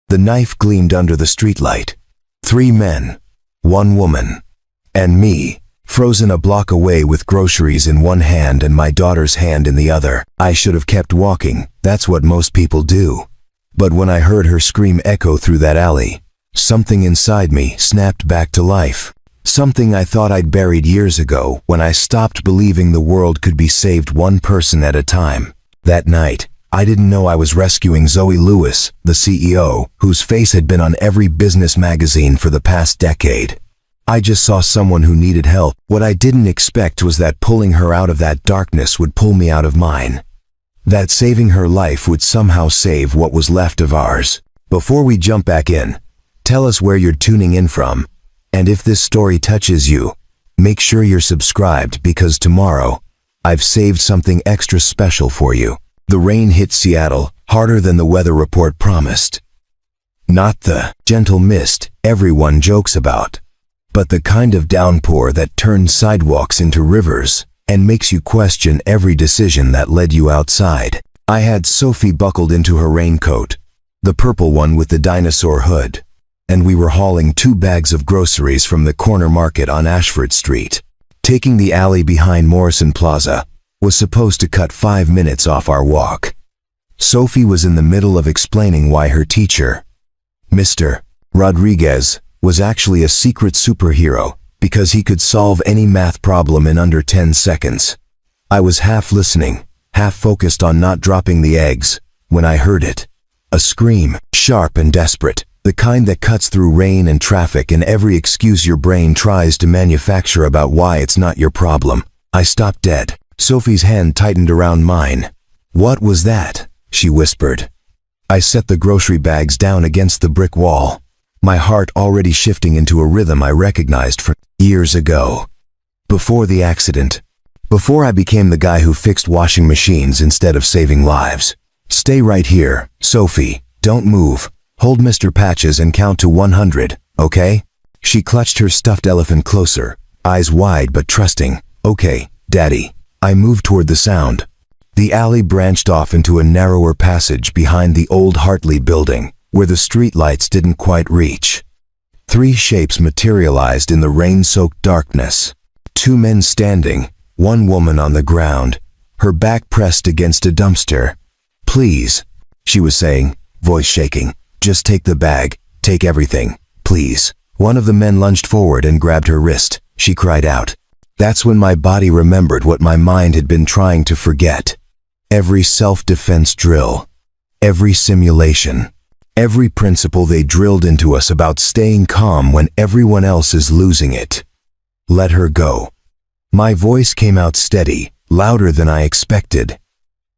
The knife gleamed under the streetlight. 3 men, 1 woman, and me, frozen a block away with groceries in one hand and my daughter's hand in the other. I should have kept walking, that's what most people do. But when I heard her scream echo through that alley, something inside me snapped back to life. Something I thought I'd buried years ago when I stopped believing the world could be saved one person at a time. That night, I didn't know I was rescuing Zoe Lewis, the CEO, whose face had been on every business magazine for the past decade. I just saw someone who needed help. What I didn't expect was that pulling her out of that darkness would pull me out of mine. That saving her life would somehow save what was left of ours. Before we jump back in, tell us where you're tuning in from, and if this story touches you, make sure you're subscribed because tomorrow, I've saved something extra special for you. The rain hit Seattle harder than the weather report promised. Not the gentle mist everyone jokes about, but the kind of downpour that turns sidewalks into rivers and makes you question every decision that led you outside. I had Sophie buckled into her raincoat, the purple one with the dinosaur hood, and we were hauling 2 bags of groceries from the corner market on Ashford Street. Taking the alley behind Morrison Plaza was supposed to cut 5 minutes off our walk. Sophie was in the middle of explaining why her teacher, Mr. Rodriguez, was actually a secret superhero because he could solve any math problem in under 10 seconds. I was half listening, half focused on not dropping the eggs, when I heard it. A scream, sharp and desperate, the kind that cuts through rain and traffic and every excuse your brain tries to manufacture about why it's not your problem. I stopped dead. Sophie's hand tightened around mine. "What was that?" she whispered. I set the grocery bags down against the brick wall, my heart already shifting into a rhythm I recognized from years ago. Before the accident. Before I became the guy who fixed washing machines instead of saving lives. "Stay right here, Sophie. Don't move. Hold Mr. Patches and count to 100, okay?" She clutched her stuffed elephant closer, eyes wide but trusting. "Okay, Daddy." I moved toward the sound. The alley branched off into a narrower passage behind the old Hartley building, where the streetlights didn't quite reach. 3 shapes materialized in the rain-soaked darkness. 2 men standing, 1 woman on the ground, her back pressed against a dumpster. "Please," she was saying, voice shaking. "Just take the bag, take everything, please." One of the men lunged forward and grabbed her wrist. She cried out. That's when my body remembered what my mind had been trying to forget. Every self-defense drill, every simulation, every principle they drilled into us about staying calm when everyone else is losing it. Let her go. My voice came out steady, louder than I expected.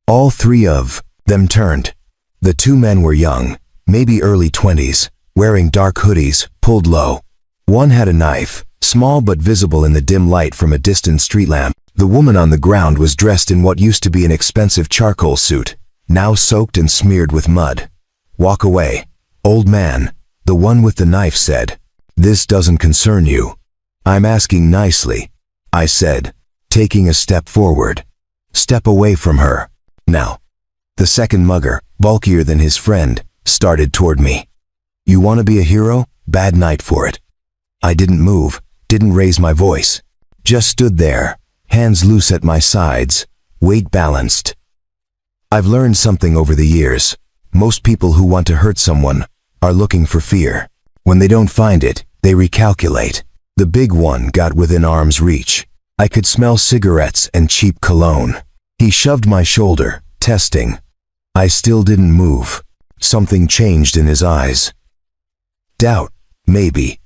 All 3 of them turned. The 2 men were young, maybe early 20s, wearing dark hoodies, pulled low. One had a knife, small but visible in the dim light from a distant street lamp. The woman on the ground was dressed in what used to be an expensive charcoal suit, now soaked and smeared with mud. "Walk away, old man," the one with the knife said. "This doesn't concern you." "I'm asking nicely," I said, taking a step forward. "Step away from her, now." The second mugger, bulkier than his friend, started toward me. "You want to be a hero? Bad night for it." I didn't move, didn't raise my voice. Just stood there, hands loose at my sides, weight balanced. I've learned something over the years. Most people who want to hurt someone are looking for fear. When they don't find it, they recalculate. The big one got within arm's reach. I could smell cigarettes and cheap cologne. He shoved my shoulder, testing. I still didn't move. Something changed in his eyes. Doubt, maybe.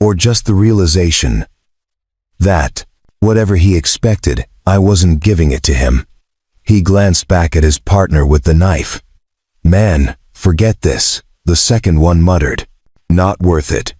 Or just the realization that, whatever he expected, I wasn't giving it to him. He glanced back at his partner with the knife. "Man, forget this," the second one muttered. "Not worth it."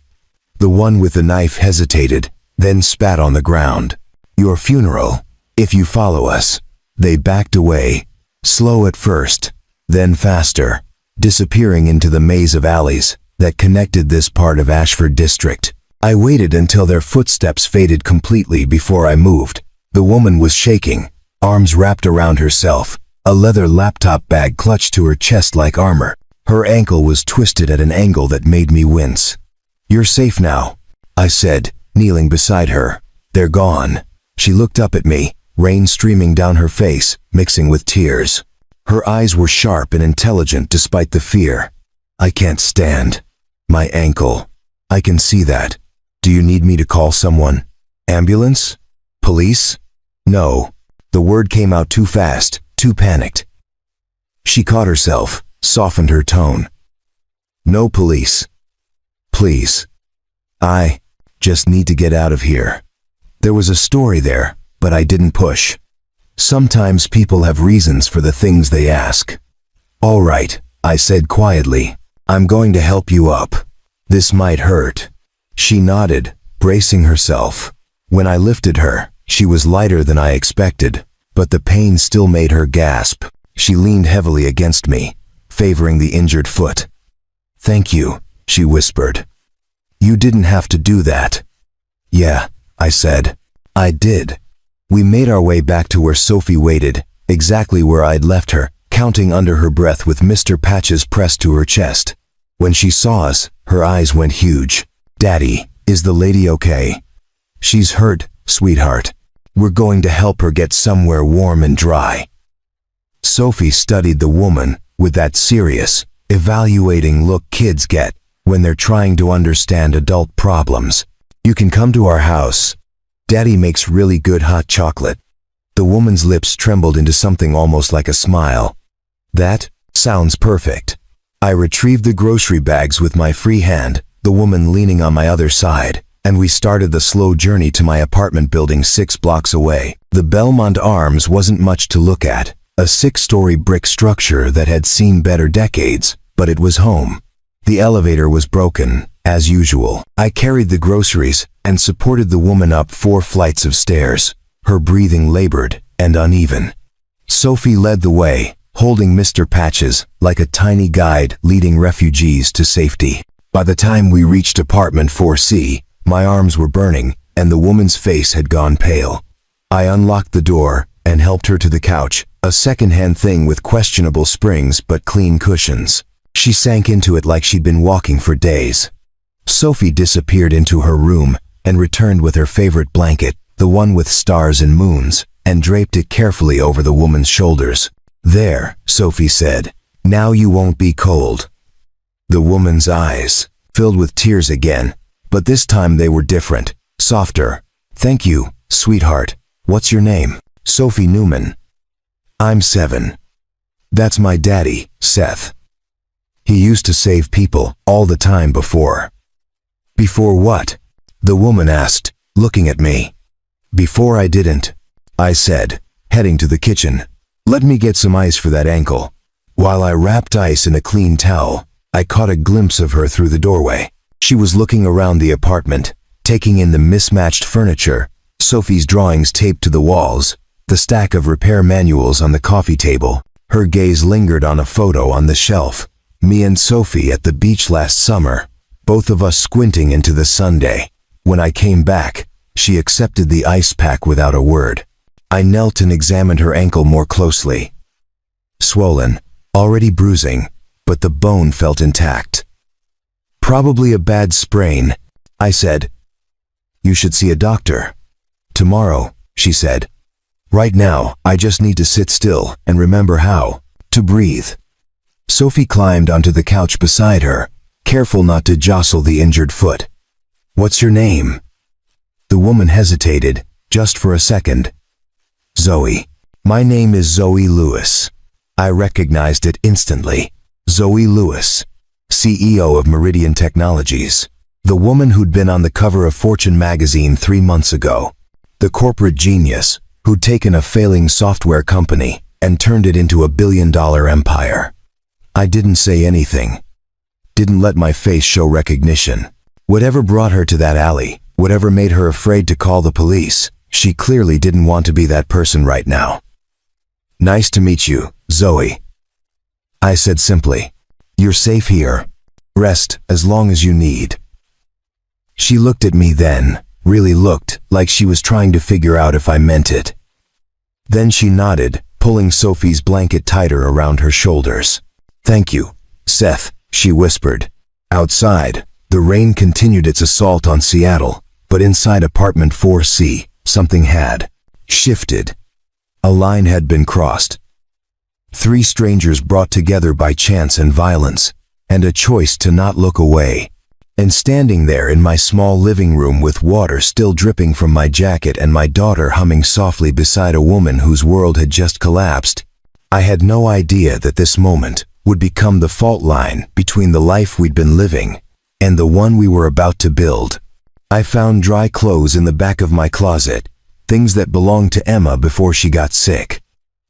The one with the knife hesitated, then spat on the ground. "Your funeral, if you follow us." They backed away, slow at first, then faster, disappearing into the maze of alleys that connected this part of Ashford District. I waited until their footsteps faded completely before I moved. The woman was shaking, arms wrapped around herself, a leather laptop bag clutched to her chest like armor. Her ankle was twisted at an angle that made me wince. "You're safe now," I said, kneeling beside her. "They're gone." She looked up at me, rain streaming down her face, mixing with tears. Her eyes were sharp and intelligent despite the fear. "I can't stand. My ankle. I can see that. Do you need me to call someone? Ambulance? Police?" "No." The word came out too fast, too panicked. She caught herself, softened her tone. "No police. Please. I just need to get out of here." There was a story there, but I didn't push. Sometimes people have reasons for the things they ask. "All right," I said quietly. "I'm going to help you up. This might hurt." She nodded, bracing herself. When I lifted her, she was lighter than I expected, but the pain still made her gasp. She leaned heavily against me, favoring the injured foot. "Thank you," she whispered. "You didn't have to do that." "Yeah," I said. "I did." We made our way back to where Sophie waited, exactly where I'd left her, counting under her breath with Mr. Patches pressed to her chest. When she saw us, her eyes went huge. "Daddy, is the lady okay?" "She's hurt, sweetheart. We're going to help her get somewhere warm and dry." Sophie studied the woman with that serious, evaluating look kids get when they're trying to understand adult problems. "You can come to our house. Daddy makes really good hot chocolate." The woman's lips trembled into something almost like a smile. "That sounds perfect." I retrieved the grocery bags with my free hand, the woman leaning on my other side, and we started the slow journey to my apartment building 6 blocks away. The Belmont Arms wasn't much to look at, a 6-story brick structure that had seen better decades, but it was home. The elevator was broken, as usual. I carried the groceries and supported the woman up 4 flights of stairs, her breathing labored and uneven. Sophie led the way, holding Mr. Patches like a tiny guide leading refugees to safety. By the time we reached apartment 4C, my arms were burning and the woman's face had gone pale. I unlocked the door and helped her to the couch, a second-hand thing with questionable springs but clean cushions. She sank into it like she'd been walking for days. Sophie disappeared into her room and returned with her favorite blanket, the one with stars and moons, and draped it carefully over the woman's shoulders. "There," Sophie said. "Now you won't be cold." The woman's eyes filled with tears again, but this time they were different, softer. "Thank you, sweetheart. What's your name?" "Sophie Newman." "I'm 7. That's my daddy, Seth. He used to save people all the time before." "Before what?" the woman asked, looking at me. "Before I didn't," I said, heading to the kitchen. "Let me get some ice for that ankle." While I wrapped ice in a clean towel, I caught a glimpse of her through the doorway. She was looking around the apartment, taking in the mismatched furniture, Sophie's drawings taped to the walls, the stack of repair manuals on the coffee table. Her gaze lingered on a photo on the shelf. Me and Sophie at the beach last summer, both of us squinting into the Sunday. When I came back, she accepted the ice pack without a word. I knelt and examined her ankle more closely. Swollen, already bruising, but the bone felt intact. "Probably a bad sprain," I said. "You should see a doctor." "Tomorrow," she said. "Right now, I just need to sit still and remember how to breathe." Sophie climbed onto the couch beside her, careful not to jostle the injured foot. "What's your name?" The woman hesitated, just for a second. "Zoe." "My name is Zoe Lewis." I recognized it instantly. Zoe Lewis, CEO of Meridian Technologies. The woman who'd been on the cover of Fortune magazine 3 months ago. The corporate genius who'd taken a failing software company and turned it into a billion-dollar empire. I didn't say anything. Didn't let my face show recognition. Whatever brought her to that alley, whatever made her afraid to call the police, she clearly didn't want to be that person right now. "Nice to meet you, Zoe," I said simply. "You're safe here. Rest as long as you need." She looked at me then, really looked like she was trying to figure out if I meant it. Then she nodded, pulling Sophie's blanket tighter around her shoulders. "Thank you," Seth, she whispered. Outside, the rain continued its assault on Seattle, but inside apartment 4C, something had shifted. A line had been crossed. 3 strangers brought together by chance and violence, and a choice to not look away. And standing there in my small living room with water still dripping from my jacket and my daughter humming softly beside a woman whose world had just collapsed, I had no idea that this moment would become the fault line between the life we'd been living and the one we were about to build. I found dry clothes in the back of my closet, things that belonged to Emma before she got sick.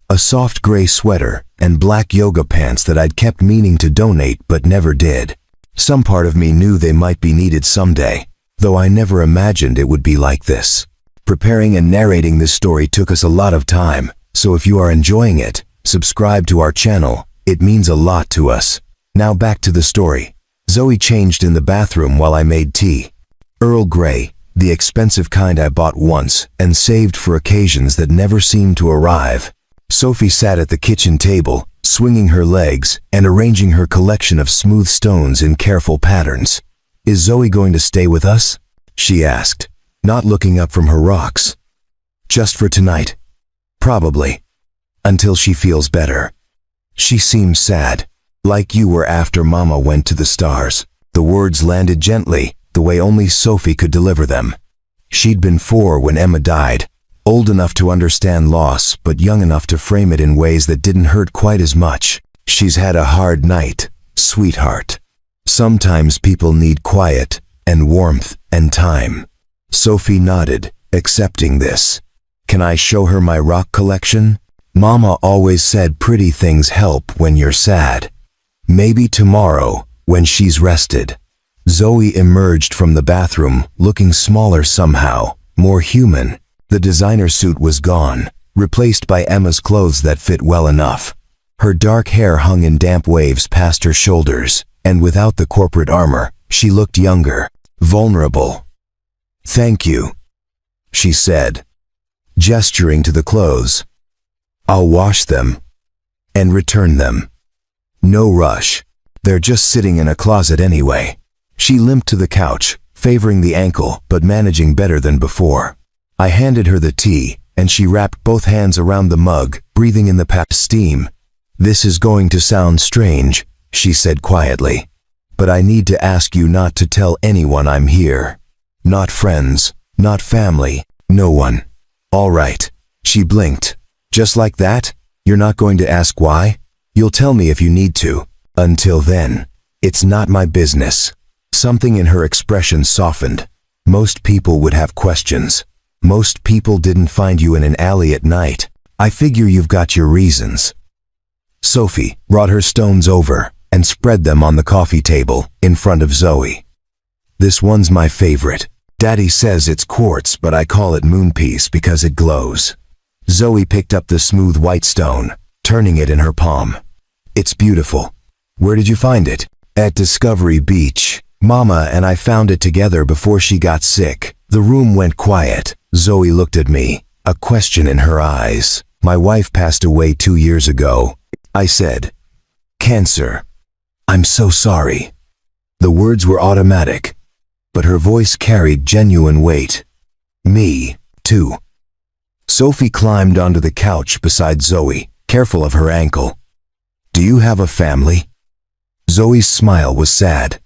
A soft gray sweater and black yoga pants that I'd kept meaning to donate but never did. Some part of me knew they might be needed someday, though I never imagined it would be like this. Preparing and narrating this story took us a lot of time, so if you are enjoying it, subscribe to our channel. It means a lot to us. Now back to the story. Zoe changed in the bathroom while I made tea. Earl Grey, the expensive kind I bought once and saved for occasions that never seemed to arrive. Sophie sat at the kitchen table, swinging her legs and arranging her collection of smooth stones in careful patterns. "Is Zoe going to stay with us?" she asked, not looking up from her rocks. "Just for tonight. Probably. Until she feels better. She seems sad. Like you were after Mama went to the stars." The words landed gently, the way only Sophie could deliver them. She'd been 4 when Emma died, old enough to understand loss, but young enough to frame it in ways that didn't hurt quite as much. "She's had a hard night, sweetheart. Sometimes people need quiet and warmth and time." Sophie nodded, accepting this. "Can I show her my rock collection? Mama always said pretty things help when you're sad. Maybe tomorrow, when she's rested." Zoe emerged from the bathroom, looking smaller somehow, more human. The designer suit was gone, replaced by Emma's clothes that fit well enough. Her dark hair hung in damp waves past her shoulders, and without the corporate armor, she looked younger, vulnerable. "Thank you," she said, gesturing to the clothes. "I'll wash them and return them. No rush. They're just sitting in a closet anyway." She limped to the couch, favoring the ankle but managing better than before. I handed her the tea, and she wrapped both hands around the mug, breathing in the steam. "This is going to sound strange," she said quietly, "but I need to ask you not to tell anyone I'm here. Not friends, not family, no one. All right." She blinked. "Just like that? You're not going to ask why? You'll tell me if you need to. Until then, it's not my business." Something in her expression softened. "Most people would have questions. Most people didn't find you in an alley at night. I figure you've got your reasons." Sophie brought her stones over and spread them on the coffee table in front of Zoe. "This one's my favorite. Daddy says it's quartz, but I call it moonpiece because it glows." Zoe picked up the smooth white stone, turning it in her palm. "It's beautiful. Where did you find it?" "At Discovery Beach. Mama and I found it together before she got sick." The room went quiet. Zoe looked at me, a question in her eyes. "My wife passed away 2 years ago," I said. "Cancer. I'm so sorry." The words were automatic, but her voice carried genuine weight. "Me, too." Sophie climbed onto the couch beside Zoe, careful of her ankle. "Do you have a family?" Zoe's smile was sad.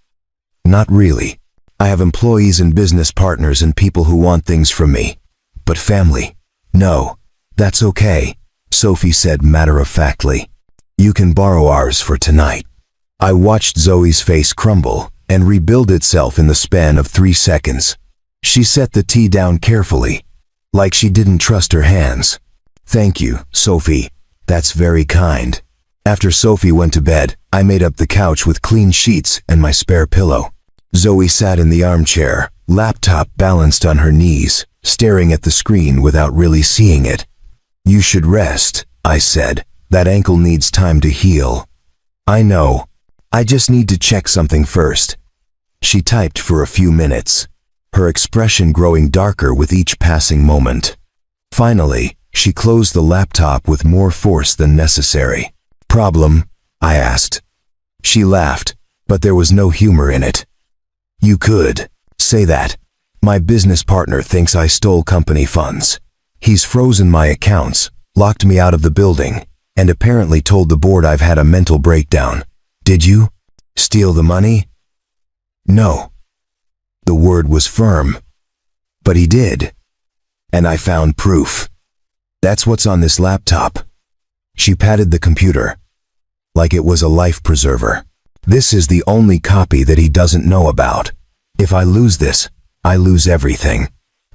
"Not really. I have employees and business partners and people who want things from me. But family? No. That's okay," Sophie said matter-of-factly. "You can borrow ours for tonight." I watched Zoe's face crumble and rebuild itself in the span of 3 seconds. She set the tea down carefully, like she didn't trust her hands. "Thank you, Sophie. That's very kind." After Sophie went to bed, I made up the couch with clean sheets and my spare pillow. Zoe sat in the armchair, laptop balanced on her knees, staring at the screen without really seeing it. "You should rest," I said. "That ankle needs time to heal." "I know. I just need to check something first." She typed for a few minutes, her expression growing darker with each passing moment. Finally, she closed the laptop with more force than necessary. "Problem?" I asked. She laughed, but there was no humor in it. You could say that. My business partner thinks I stole company funds. He's frozen my accounts, locked me out of the building, and apparently told the board I've had a mental breakdown. Did you steal the money? No. The word was firm. But he did. And I found proof. That's what's on this laptop. She patted the computer, like it was a life preserver. This is the only copy that he doesn't know about. If I lose this, I lose everything.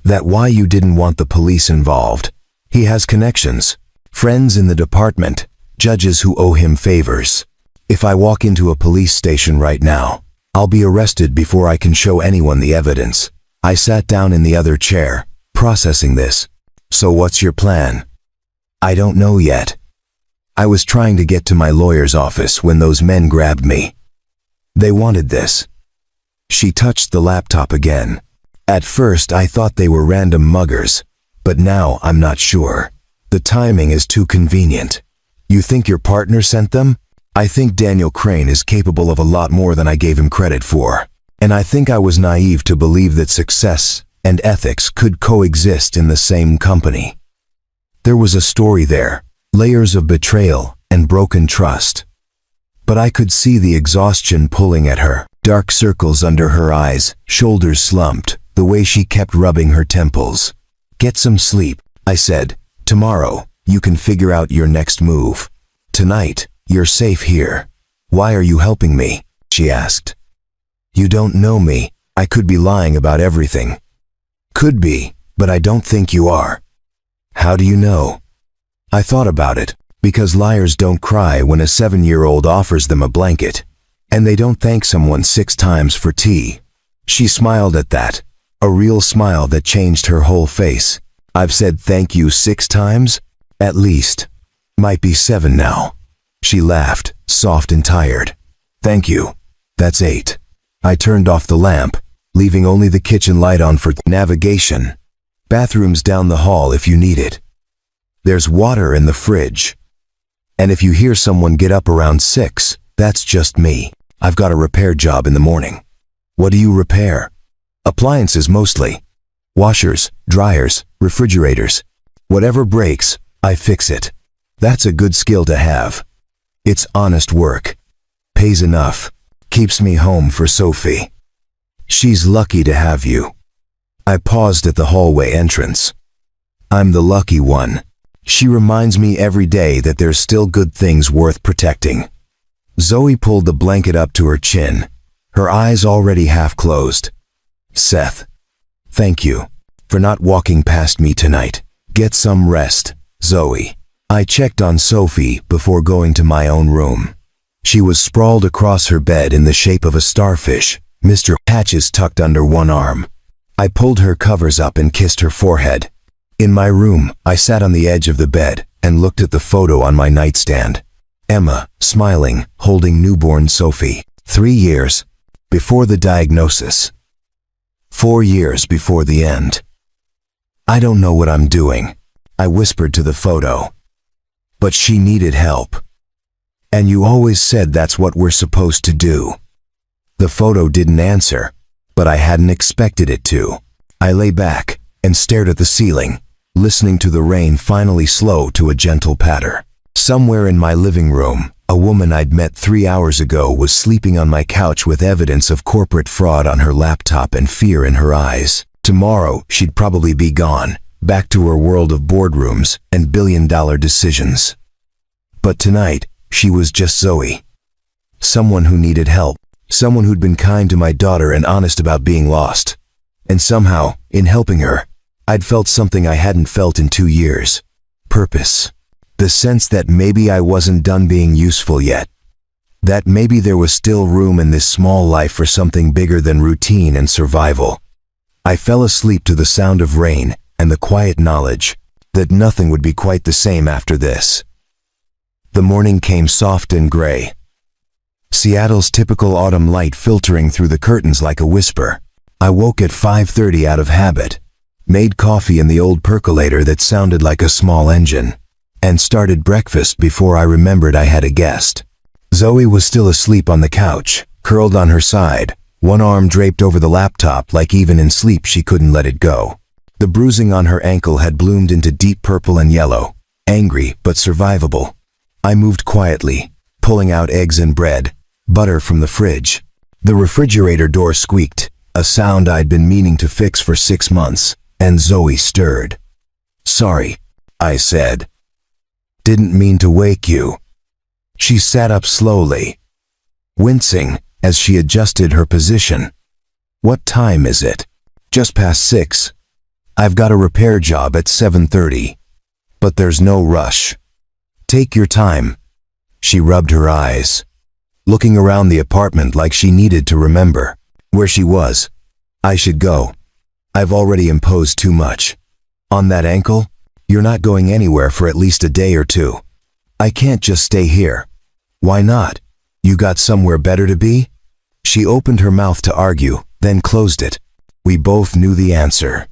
That's why you didn't want the police involved. He has connections, friends in the department, judges who owe him favors. If I walk into a police station right now, I'll be arrested before I can show anyone the evidence. I sat down in the other chair, processing this. So what's your plan? I don't know yet. I was trying to get to my lawyer's office when those men grabbed me. They wanted this. She touched the laptop again. At first I thought they were random muggers, but now I'm not sure. The timing is too convenient. You think your partner sent them? I think Daniel Crane is capable of a lot more than I gave him credit for. And I think I was naive to believe that success and ethics could coexist in the same company. There was a story there, layers of betrayal and broken trust. But I could see the exhaustion pulling at her, dark circles under her eyes, shoulders slumped, the way she kept rubbing her temples. Get some sleep, I said. Tomorrow, you can figure out your next move. Tonight, you're safe here. Why are you helping me? She asked. You don't know me. I could be lying about everything. Could be, but I don't think you are. How do you know? I thought about it, because liars don't cry when a 7-year-old offers them a blanket, and they don't thank someone 6 times for tea. She smiled at that, a real smile that changed her whole face. I've said thank you 6 times? At least. Might be 7 now. She laughed, soft and tired. Thank you. That's 8. I turned off the lamp, leaving only the kitchen light on for navigation. Bathroom's down the hall if you need it. There's water in the fridge. And if you hear someone get up around 6, that's just me. I've got a repair job in the morning. What do you repair? Appliances mostly. Washers, dryers, refrigerators. Whatever breaks, I fix it. That's a good skill to have. It's honest work. Pays enough. Keeps me home for Sophie. She's lucky to have you. I paused at the hallway entrance. I'm the lucky one. She reminds me every day that there's still good things worth protecting. Zoe pulled the blanket up to her chin, her eyes already half closed. Seth, thank you for not walking past me tonight. Get some rest, Zoe. I checked on Sophie before going to my own room. She was sprawled across her bed in the shape of a starfish, Mr. Hatches tucked under one arm. I pulled her covers up and kissed her forehead. In my room, I sat on the edge of the bed and looked at the photo on my nightstand. Emma, smiling, holding newborn Sophie. 3 years before the diagnosis. 4 years before the end. I don't know what I'm doing, I whispered to the photo. But she needed help. And you always said that's what we're supposed to do. The photo didn't answer, but I hadn't expected it to. I lay back and stared at the ceiling, listening to the rain finally slow to a gentle patter. Somewhere in my living room, a woman I'd met 3 hours ago was sleeping on my couch with evidence of corporate fraud on her laptop and fear in her eyes. Tomorrow, she'd probably be gone, back to her world of boardrooms and billion-dollar decisions. But tonight, she was just Zoe. Someone who needed help. Someone who'd been kind to my daughter and honest about being lost. And somehow, in helping her, I'd felt something I hadn't felt in 2 years. Purpose. The sense that maybe I wasn't done being useful yet. That maybe there was still room in this small life for something bigger than routine and survival. I fell asleep to the sound of rain and the quiet knowledge that nothing would be quite the same after this. The morning came soft and gray. Seattle's typical autumn light filtering through the curtains like a whisper. I woke at 5:30 out of habit, made coffee in the old percolator that sounded like a small engine, and started breakfast before I remembered I had a guest. Zoe was still asleep on the couch, curled on her side, one arm draped over the laptop like even in sleep she couldn't let it go. The bruising on her ankle had bloomed into deep purple and yellow, angry but survivable. I moved quietly, pulling out eggs and bread, butter from the fridge. The refrigerator door squeaked, a sound I'd been meaning to fix for 6 months, and Zoe stirred. "Sorry," I said. "Didn't mean to wake you." She sat up slowly, wincing as she adjusted her position. "What time is it?" "Just past 6. I've got a repair job at 7:30. But there's no rush. Take your time." She rubbed her eyes, looking around the apartment like she needed to remember where she was. "I should go. I've already imposed too much. On that ankle, you're not going anywhere for at least a day or 2. I can't just stay here." "Why not? You got somewhere better to be?" She opened her mouth to argue, then closed it. We both knew the answer.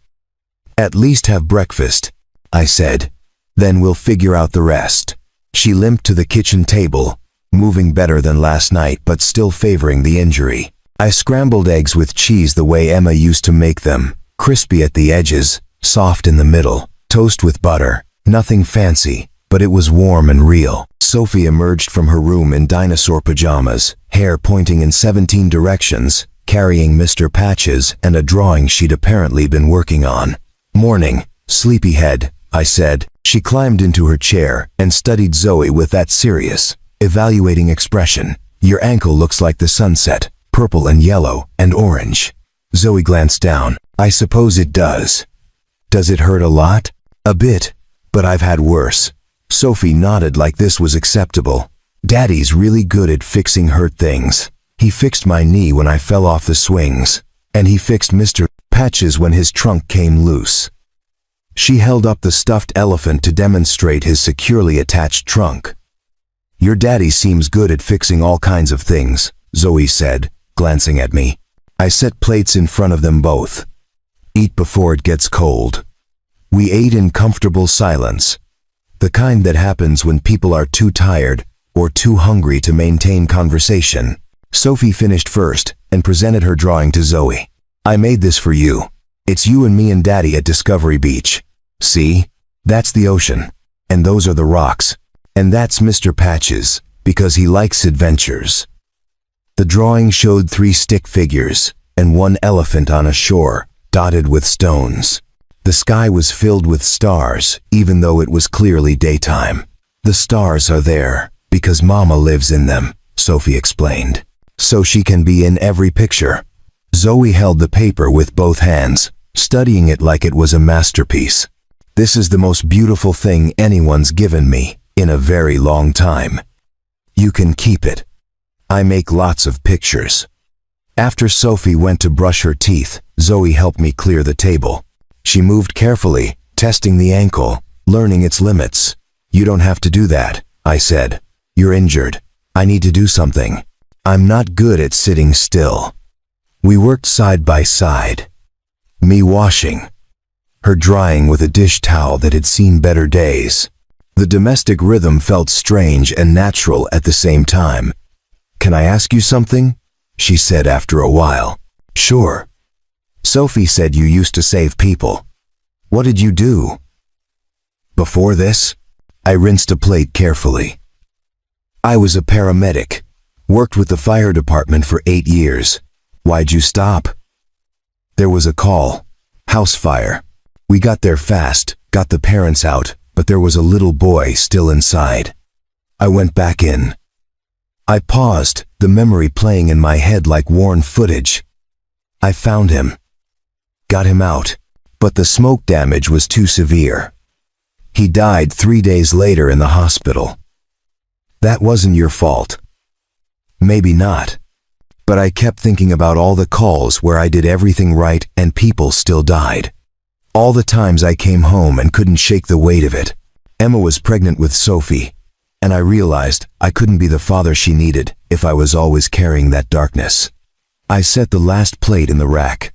"At least have breakfast," I said. "Then we'll figure out the rest." She limped to the kitchen table, moving better than last night but still favoring the injury. I scrambled eggs with cheese the way Emma used to make them, crispy at the edges, soft in the middle, toast with butter, nothing fancy, but it was warm and real. Sophie emerged from her room in dinosaur pajamas, hair pointing in 17 directions, carrying Mr. Patches and a drawing she'd apparently been working on. "Morning, sleepyhead," I said. She climbed into her chair and studied Zoe with that serious, evaluating expression. "Your ankle looks like the sunset, purple and yellow and orange." Zoe glanced down. "I suppose it does. Does it hurt a lot?" "A bit, but I've had worse." Sophie nodded like this was acceptable. "Daddy's really good at fixing hurt things. He fixed my knee when I fell off the swings, and he fixed Mr. Patches when his trunk came loose." She held up the stuffed elephant to demonstrate his securely attached trunk. "Your daddy seems good at fixing all kinds of things," Zoe said, glancing at me. I set plates in front of them both. "Eat before it gets cold." We ate in comfortable silence, the kind that happens when people are too tired or too hungry to maintain conversation. Sophie finished first and presented her drawing to Zoe. "I made this for you. It's you and me and Daddy at Discovery Beach. See? That's the ocean, and those are the rocks. And that's Mr. Patches, because he likes adventures." The drawing showed 3 stick figures and 1 elephant on a shore, dotted with stones. The sky was filled with stars, even though it was clearly daytime. "The stars are there because Mama lives in them," Sophie explained. "So she can be in every picture." Zoe held the paper with both hands, studying it like it was a masterpiece. "This is the most beautiful thing anyone's given me in a very long time. You can keep it. I make lots of pictures." After Sophie went to brush her teeth, Zoe helped me clear the table. She moved carefully, testing the ankle, learning its limits. "You don't have to do that," I said. "You're injured. I need to do something. I'm not good at sitting still." We worked side by side. Me washing, her drying with a dish towel that had seen better days. The domestic rhythm felt strange and natural at the same time. "Can I ask you something?" she said after a while. "Sure." "Sophie said you used to save people. What did you do?" "Before this?" I rinsed a plate carefully. "I was a paramedic. Worked with the fire department for 8 years. Why'd you stop?" "There was a call. House fire. We got there fast, got the parents out, but there was a little boy still inside. I went back in." I paused, the memory playing in my head like worn footage. "I found him. Got him out. But the smoke damage was too severe. He died 3 days later in the hospital. That wasn't your fault." "Maybe not. But I kept thinking about all the calls where I did everything right and people still died. All the times I came home and couldn't shake the weight of it. Emma was pregnant with Sophie, and I realized I couldn't be the father she needed if I was always carrying that darkness. I set the last plate in the rack.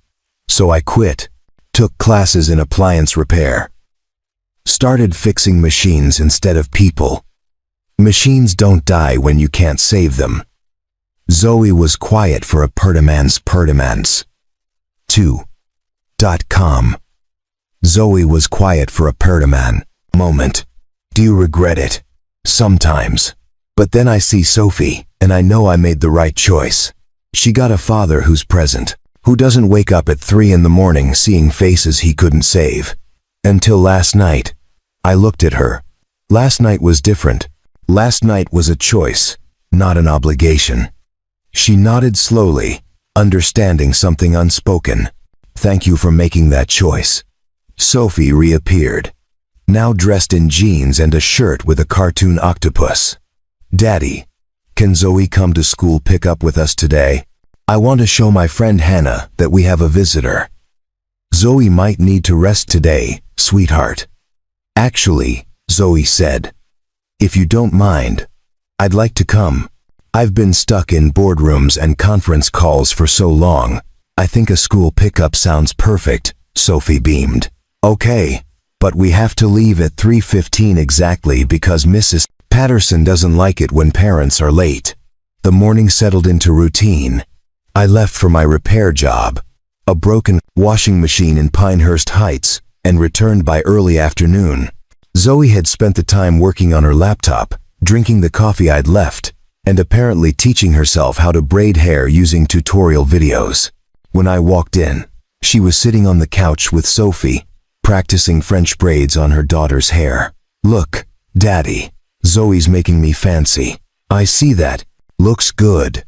So I quit, took classes in appliance repair, started fixing machines instead of people. Machines don't die when you can't save them. Zoe was quiet for a pertimans. 2.com. Zoe was quiet for a pertiman moment. Do you regret it? Sometimes. But then I see Sophie, and I know I made the right choice. She got a father who's present, who doesn't wake up at 3 in the morning seeing faces he couldn't save. Until last night, I looked at her. Last night was different. Last night was a choice, not an obligation. She nodded slowly, understanding something unspoken. Thank you for making that choice. Sophie reappeared, now dressed in jeans and a shirt with a cartoon octopus. Daddy, can Zoe come to school pick up with us today? I want to show my friend Hannah that we have a visitor. Zoe might need to rest today, sweetheart. Actually, Zoe said, if you don't mind, I'd like to come. I've been stuck in boardrooms and conference calls for so long. I think a school pickup sounds perfect, Sophie beamed. Okay, but we have to leave at 3:15 exactly because Mrs. Patterson doesn't like it when parents are late. The morning settled into routine. I left for my repair job, a broken washing machine in Pinehurst Heights, and returned by early afternoon. Zoe had spent the time working on her laptop, drinking the coffee I'd left, and apparently teaching herself how to braid hair using tutorial videos. When I walked in, she was sitting on the couch with Sophie, practicing French braids on her daughter's hair. Look, Daddy, Zoe's making me fancy. I see that. Looks good.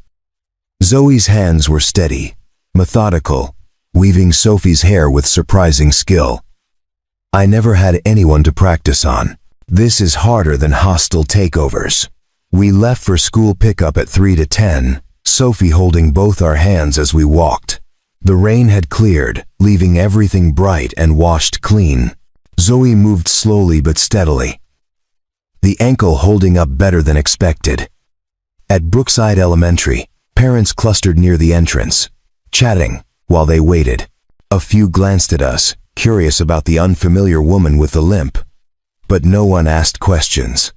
Zoe's hands were steady, methodical, weaving Sophie's hair with surprising skill. I never had anyone to practice on. This is harder than hostile takeovers. We left for school pickup at 3 to 10, Sophie holding both our hands as we walked. The rain had cleared, leaving everything bright and washed clean. Zoe moved slowly but steadily, the ankle holding up better than expected. At Brookside Elementary, parents clustered near the entrance, chatting while they waited. A few glanced at us, curious about the unfamiliar woman with the limp, but no one asked questions.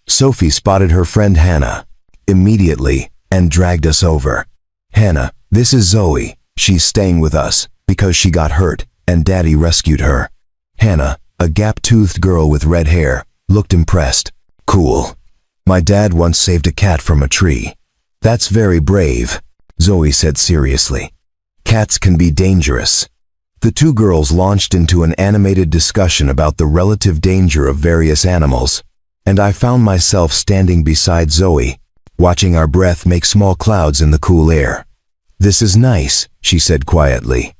Sophie spotted her friend Hannah immediately and dragged us over. Hannah, this is Zoe. She's staying with us because she got hurt and Daddy rescued her. Hannah, a gap-toothed girl with red hair, looked impressed. Cool. My dad once saved a cat from a tree. That's very brave, Zoe said seriously. Cats can be dangerous. The two girls launched into an animated discussion about the relative danger of various animals, and I found myself standing beside Zoe, watching our breath make small clouds in the cool air. This is nice, she said quietly.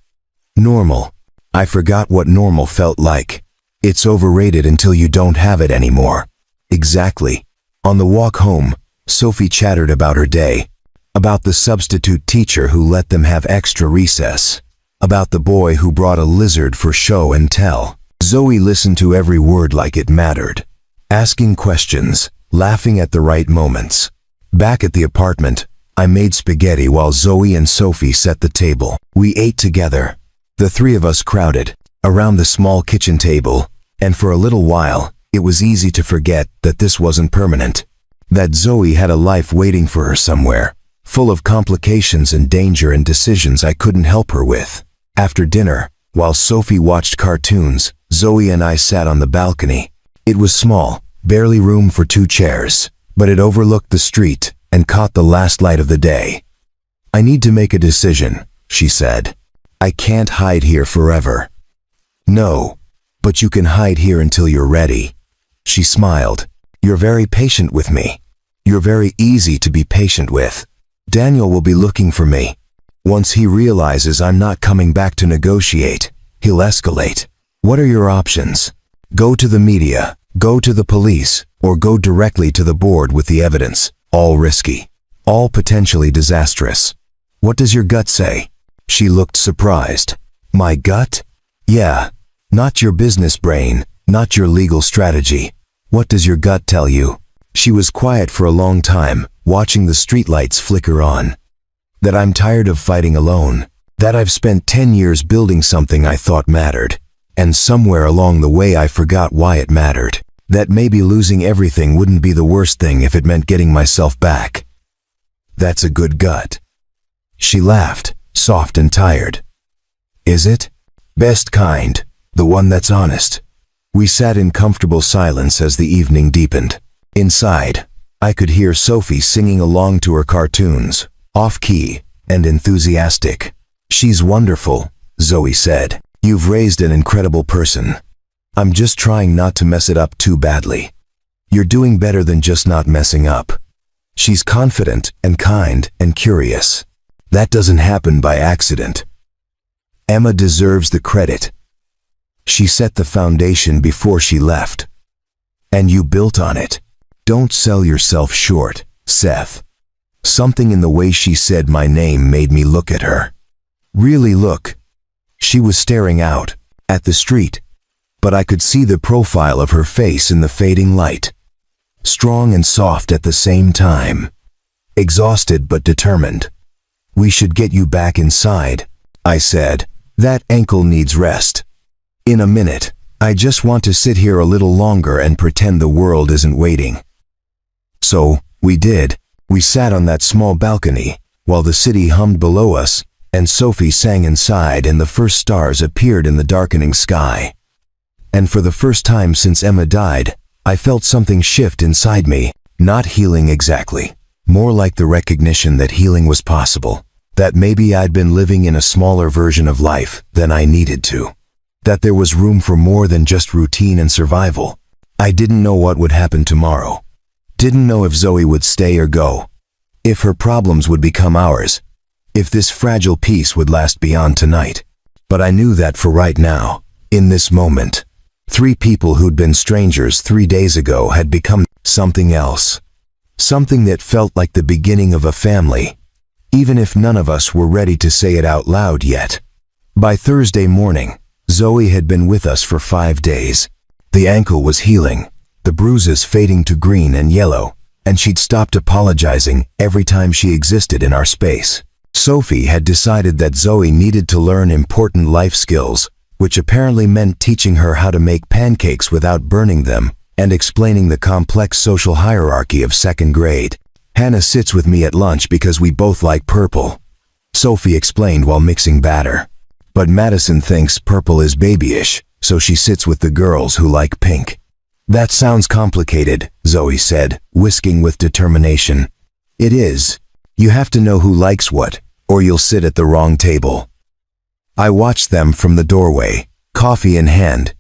Normal. I forgot what normal felt like. It's overrated until you don't have it anymore. Exactly. On the walk home, Sophie chattered about her day, about the substitute teacher who let them have extra recess, about the boy who brought a lizard for show and tell. Zoe listened to every word like it mattered, asking questions, laughing at the right moments. Back at the apartment, I made spaghetti while Zoe and Sophie set the table. We ate together, the three of us crowded around the small kitchen table, and for a little while, it was easy to forget that this wasn't permanent, that Zoe had a life waiting for her somewhere, full of complications and danger and decisions I couldn't help her with. After dinner, while Sophie watched cartoons, Zoe and I sat on the balcony. It was small, barely room for 2 chairs, but it overlooked the street and caught the last light of the day. I need to make a decision, she said. I can't hide here forever. No, but you can hide here until you're ready. She smiled. You're very patient with me. You're very easy to be patient with. Daniel will be looking for me. Once he realizes I'm not coming back to negotiate, he'll escalate. What are your options? Go to the media, go to the police, or go directly to the board with the evidence. All risky. All potentially disastrous. What does your gut say? She looked surprised. My gut? Yeah. Not your business brain, not your legal strategy. What does your gut tell you? She was quiet for a long time, watching the streetlights flicker on. That I'm tired of fighting alone. That I've spent 10 years building something I thought mattered. And somewhere along the way I forgot why it mattered. That maybe losing everything wouldn't be the worst thing if it meant getting myself back. That's a good gut. She laughed, soft and tired. Is it? Best kind, the one that's honest. We sat in comfortable silence as the evening deepened. Inside, I could hear Sophie singing along to her cartoons, off-key and enthusiastic. She's wonderful, Zoe said. You've raised an incredible person. I'm just trying not to mess it up too badly. You're doing better than just not messing up. She's confident and kind and curious. That doesn't happen by accident. Emma deserves the credit. She set the foundation before she left. And you built on it. Don't sell yourself short, Seth. Something in the way she said my name made me look at her. Really look. She was staring out, at the street, but I could see the profile of her face in the fading light. Strong and soft at the same time. Exhausted but determined. We should get you back inside, I said. That ankle needs rest. In a minute, I just want to sit here a little longer and pretend the world isn't waiting. So, we did. We sat on that small balcony, while the city hummed below us, and Sophie sang inside and the first stars appeared in the darkening sky. And for the first time since Emma died, I felt something shift inside me, not healing exactly, more like the recognition that healing was possible, that maybe I'd been living in a smaller version of life than I needed to, that there was room for more than just routine and survival. I didn't know what would happen tomorrow. Didn't know if Zoe would stay or go, if her problems would become ours, if this fragile peace would last beyond tonight. But I knew that for right now, in this moment, 3 people who'd been strangers 3 days ago had become something else. Something that felt like the beginning of a family, even if none of us were ready to say it out loud yet. By Thursday morning, Zoe had been with us for 5 days. The ankle was healing, the bruises fading to green and yellow, and she'd stopped apologizing every time she existed in our space. Sophie had decided that Zoe needed to learn important life skills, which apparently meant teaching her how to make pancakes without burning them, and explaining the complex social hierarchy of 2nd grade. Hannah sits with me at lunch because we both like purple, Sophie explained while mixing batter. But Madison thinks purple is babyish, so she sits with the girls who like pink. That sounds complicated, Zoe said, whisking with determination. It is. You have to know who likes what, or you'll sit at the wrong table. I watched them from the doorway, coffee in hand,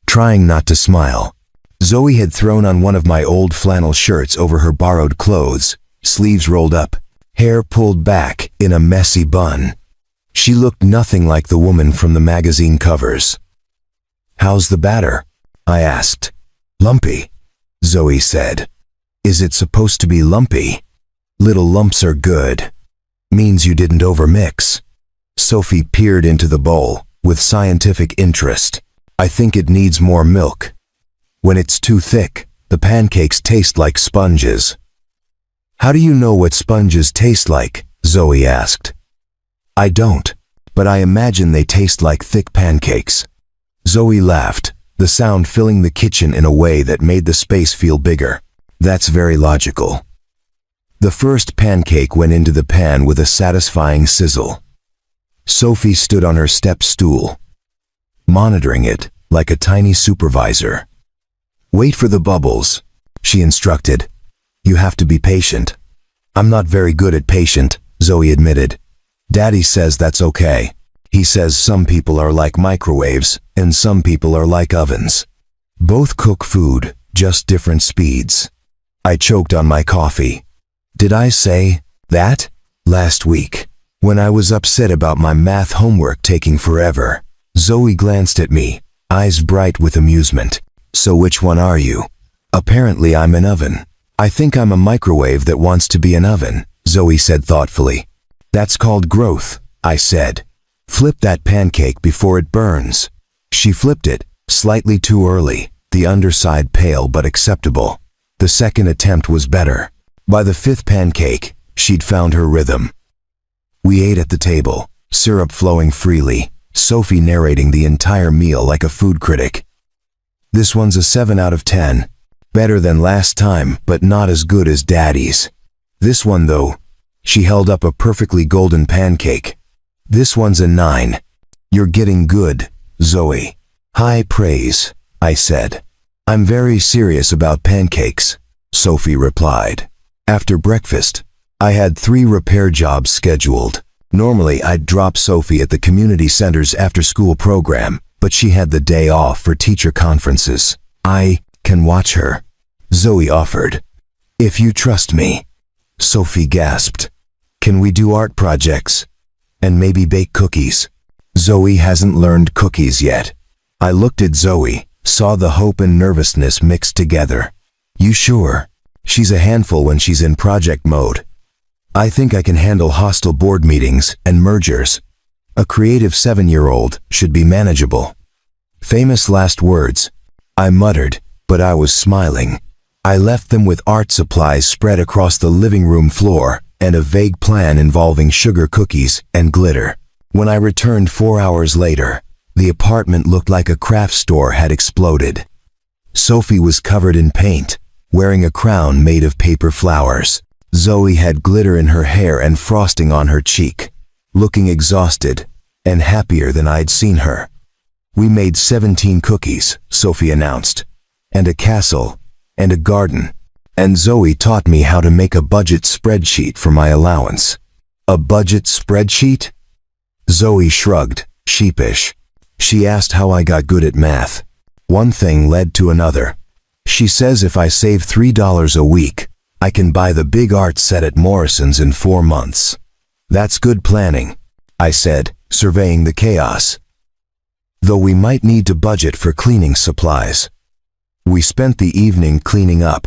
trying not to smile. Zoe had thrown on one of my old flannel shirts over her borrowed clothes, sleeves rolled up, hair pulled back in a messy bun. She looked nothing like the woman from the magazine covers. How's the batter? I asked. Lumpy, Zoe said. Is it supposed to be lumpy? Little lumps are good. Means you didn't overmix. Sophie peered into the bowl with scientific interest. I think it needs more milk. When it's too thick, the pancakes taste like sponges. How do you know what sponges taste like? Zoe asked. I don't, but I imagine they taste like thick pancakes. Zoe laughed, the sound filling the kitchen in a way that made the space feel bigger. That's very logical. The first pancake went into the pan with a satisfying sizzle. Sophie stood on her step stool, monitoring it like a tiny supervisor. Wait for the bubbles, she instructed. You have to be patient. I'm not very good at patient, Zoe admitted. Daddy says that's okay. He says some people are like microwaves and some people are like ovens. Both cook food, just different speeds. I choked on my coffee. Did I say that? Last week, when I was upset about my math homework taking forever, Zoe glanced at me, eyes bright with amusement. So which one are you? Apparently I'm an oven. I think I'm a microwave that wants to be an oven, Zoe said thoughtfully. That's called growth, I said. Flip that pancake before it burns. She flipped it, slightly too early, the underside pale but acceptable. The second attempt was better. By the 5th pancake, she'd found her rhythm. We ate at the table, syrup flowing freely, Sophie narrating the entire meal like a food critic. This one's a 7 out of 10, Better than last time, but not as good as Daddy's. This one though, she held up a perfectly golden pancake. This one's a 9. You're getting good, Zoe. High praise, I said. I'm very serious about pancakes, Sophie replied. After breakfast, I had 3 repair jobs scheduled. Normally I'd drop Sophie at the community center's after-school program, but she had the day off for teacher conferences. I can watch her, Zoe offered. If you trust me, Sophie gasped. Can we do art projects? And maybe bake cookies? Zoe hasn't learned cookies yet. I looked at Zoe, saw the hope and nervousness mixed together. You sure? She's a handful when she's in project mode. I think I can handle hostile board meetings and mergers. A creative 7-year-old should be manageable. Famous last words, I muttered, but I was smiling. I left them with art supplies spread across the living room floor and a vague plan involving sugar cookies and glitter. When I returned 4 hours later, the apartment looked like a craft store had exploded. Sophie was covered in paint, wearing a crown made of paper flowers. Zoe had glitter in her hair and frosting on her cheek, looking exhausted and happier than I'd seen her. We made 17 cookies, Sophie announced, and a castle, and a garden, and Zoe taught me how to make a budget spreadsheet for my allowance. A budget spreadsheet? Zoe shrugged, sheepish. She asked how I got good at math. One thing led to another. She says if I save $3 a week, I can buy the big art set at Morrison's in 4 months. That's good planning, I said, surveying the chaos. Though we might need to budget for cleaning supplies. We spent the evening cleaning up.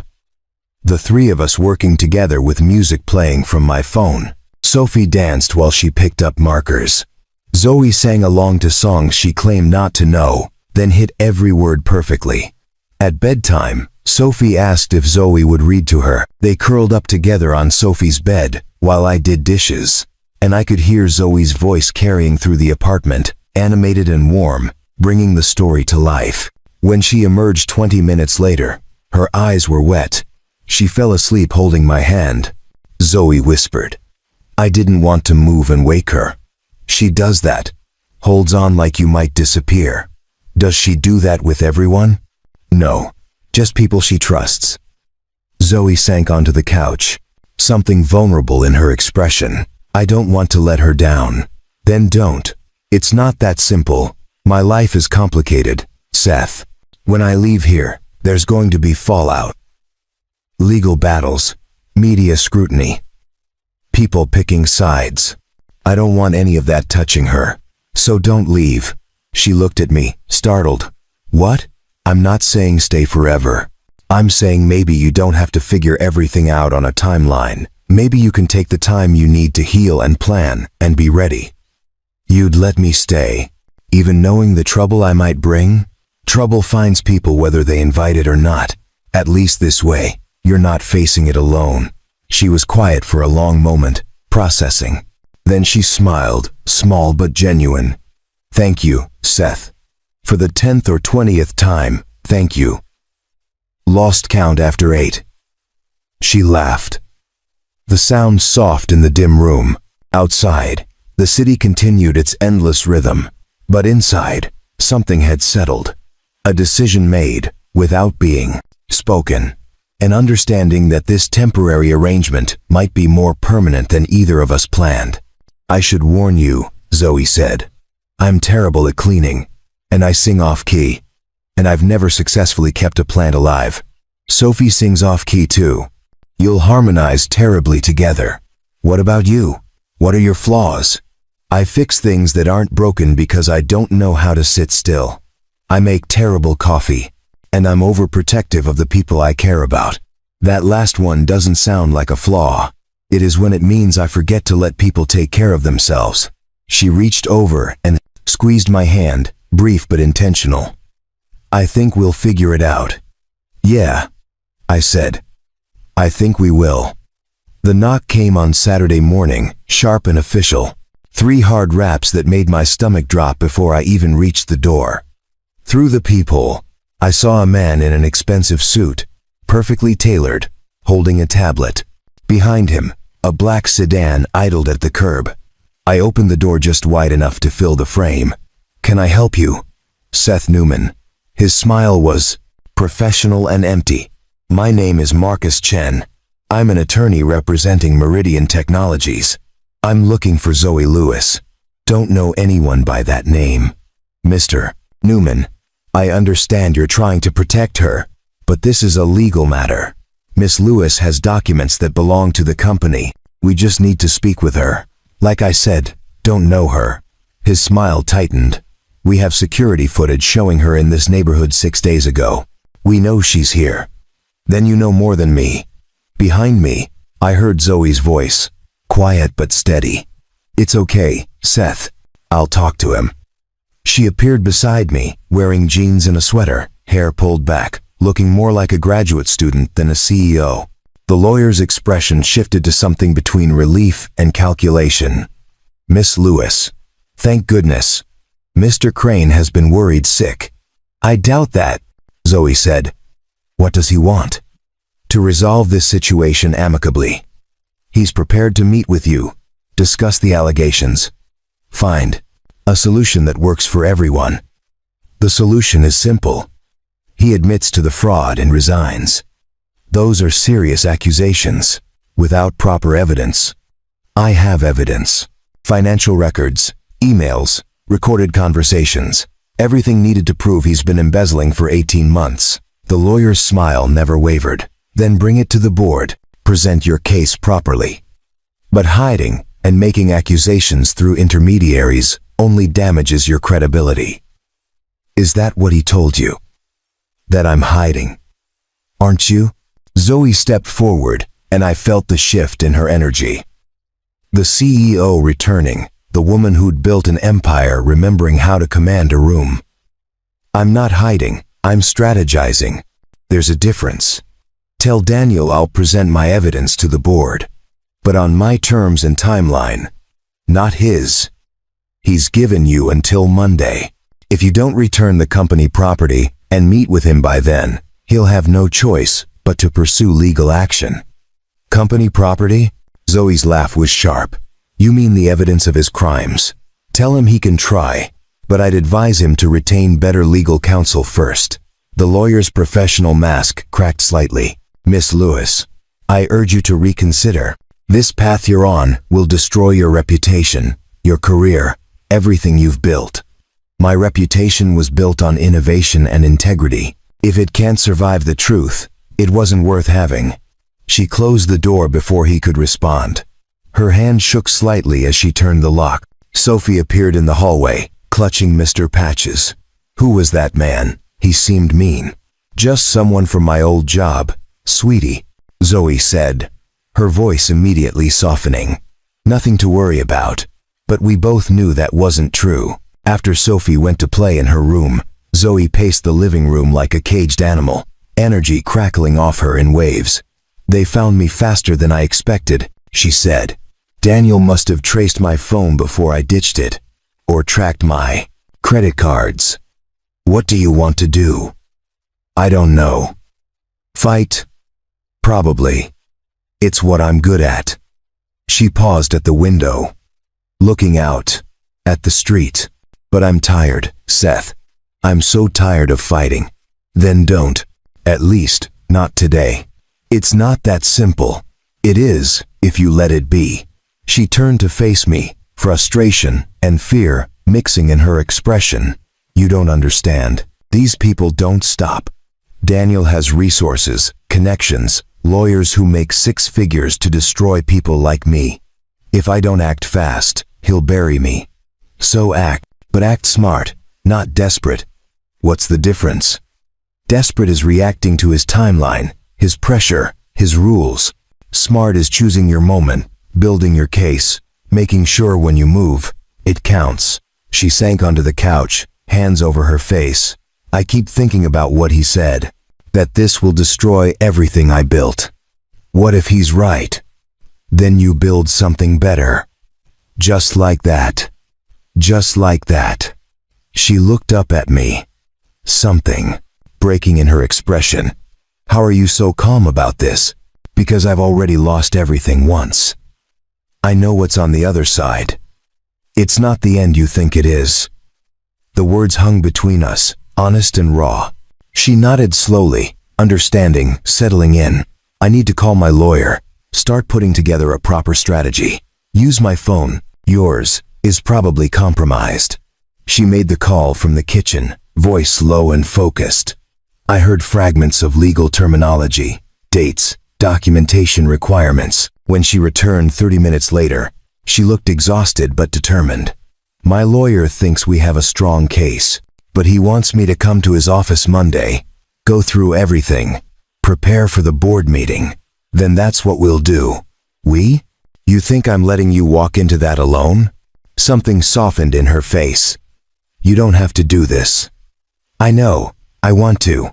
The 3 of us working together with music playing from my phone. Sophie danced while she picked up markers. Zoe sang along to songs she claimed not to know, then hit every word perfectly. At bedtime, Sophie asked if Zoe would read to her. They curled up together on Sophie's bed while I did dishes, and I could hear Zoe's voice carrying through the apartment, animated and warm, bringing the story to life. When she emerged 20 minutes later, her eyes were wet. She fell asleep holding my hand. Zoe whispered. I didn't want to move and wake her. She does that. Holds on like you might disappear. Does she do that with everyone? No, just people she trusts. Zoe sank onto the couch, something vulnerable in her expression. I don't want to let her down. Then don't. It's not that simple. My life is complicated, Seth. When I leave here, there's going to be fallout. Legal battles, media scrutiny, people picking sides. I don't want any of that touching her. So don't leave. She looked at me, startled. What? I'm not saying stay forever. I'm saying maybe you don't have to figure everything out on a timeline. Maybe you can take the time you need to heal and plan and be ready. You'd let me stay, even knowing the trouble I might bring? Trouble finds people whether they invite it or not. At least this way, you're not facing it alone. She was quiet for a long moment, processing. Then she smiled, small but genuine. Thank you, Seth. For the 10th or 20th time, thank you. Lost count after 8. She laughed. The sound soft in the dim room. Outside, the city continued its endless rhythm. But inside, something had settled. A decision made, without being spoken. An understanding that this temporary arrangement might be more permanent than either of us planned. I should warn you, Zoe said. I'm terrible at cleaning, and I sing off-key, and I've never successfully kept a plant alive. Sophie sings off-key too. You'll harmonize terribly together. What about you? What are your flaws? I fix things that aren't broken because I don't know how to sit still. I make terrible coffee, and I'm overprotective of the people I care about. That last one doesn't sound like a flaw. It is when it means I forget to let people take care of themselves. She reached over and squeezed my hand, brief but intentional. I think we'll figure it out. Yeah, I said. I think we will. The knock came on Saturday morning, sharp and official. 3 hard raps that made my stomach drop before I even reached the door. Through the peephole, I saw a man in an expensive suit, perfectly tailored, holding a tablet. Behind him, a black sedan idled at the curb. I opened the door just wide enough to fill the frame. "Can I help you?" Seth Newman. His smile was professional and empty. "My name is Marcus Chen. I'm an attorney representing Meridian Technologies. I'm looking for Zoe Lewis. Don't know anyone by that name." "Mr. Newman, I understand you're trying to protect her, but this is a legal matter. Miss Lewis has documents that belong to the company. We just need to speak with her. Like I said, don't know her." His smile tightened. "We have security footage showing her in this neighborhood 6 days ago. We know she's here." "Then you know more than me." Behind me, I heard Zoe's voice, quiet but steady. "It's okay, Seth. I'll talk to him." She appeared beside me, wearing jeans and a sweater, hair pulled back, looking more like a graduate student than a CEO. The lawyer's expression shifted to something between relief and calculation. "Miss Lewis. Thank goodness. Mr. Crane has been worried sick." "I doubt that," Zoe said. "What does he want?" "To resolve this situation amicably. He's prepared to meet with you, discuss the allegations, find a solution that works for everyone. The solution is simple. He admits to the fraud and resigns. Those are serious accusations, without proper evidence. I have evidence. Financial records, emails, recorded conversations, everything needed to prove he's been embezzling for 18 months. The lawyer's smile never wavered. "Then bring it to the board. Present your case properly. But hiding and making accusations through intermediaries only damages your credibility." "Is that what he told you? That I'm hiding? Aren't you?" Zoe stepped forward, and I felt the shift in her energy. The CEO returning, the woman who'd built an empire remembering how to command a room. "I'm not hiding, I'm strategizing. There's a difference. Tell Daniel I'll present my evidence to the board, but on my terms and timeline, not his. He's given you until Monday. If you don't return the company property and meet with him by then, he'll have no choice but to pursue legal action." "Company property?" Zoe's laugh was sharp. "You mean the evidence of his crimes? Tell him he can try, but I'd advise him to retain better legal counsel first." The lawyer's professional mask cracked slightly. "Miss Lewis, I urge you to reconsider. This path you're on will destroy your reputation, your career, everything you've built. My reputation was built on innovation and integrity. If it can't survive the truth, it wasn't worth having." She closed the door before he could respond. Her hand shook slightly as she turned the lock. Sophie appeared in the hallway, clutching Mr. Patches. "Who was that man? He seemed mean." "Just someone from my old job, sweetie," Zoe said, her voice immediately softening. "Nothing to worry about." But we both knew that wasn't true. After Sophie went to play in her room, Zoe paced the living room like a caged animal, energy crackling off her in waves. "They found me faster than I expected," she said. "Daniel must have traced my phone before I ditched it, or tracked my credit cards. What do you want to do?" "I don't know. Fight? Probably. It's what I'm good at." She paused at the window, looking out at the street. "But I'm tired, Seth. I'm so tired of fighting." "Then don't. At least, not today." "It's not that simple." "It is, if you let it be." She turned to face me, frustration and fear mixing in her expression. "You don't understand. These people don't stop. Daniel has resources, connections, lawyers who make 6 figures to destroy people like me. If I don't act fast, he'll bury me. So act, but act smart, not desperate." "What's the difference?" "Desperate is reacting to his timeline, his pressure, his rules. Smart is choosing your moment, building your case, making sure when you move, it counts." She sank onto the couch, hands over her face. "I keep thinking about what he said, that this will destroy everything I built. What if he's right? Then you build something better. Just like that. Just like that." She looked up at me, something breaking in her expression. How are you so calm about this? Because I've already lost everything once. I know what's on the other side. It's not the end you think it is. The words hung between us, honest and raw. She nodded slowly, understanding, settling in. I need to call my lawyer, start putting together a proper strategy. Use my phone, yours, is probably compromised. She made the call from the kitchen, voice low and focused. I heard fragments of legal terminology, dates, documentation requirements. When she returned 30 minutes later, she looked exhausted but determined. My lawyer thinks we have a strong case, but he wants me to come to his office Monday, go through everything, prepare for the board meeting. Then that's what we'll do. We? You think I'm letting you walk into that alone? Something softened in her face. You don't have to do this. I know, I want to.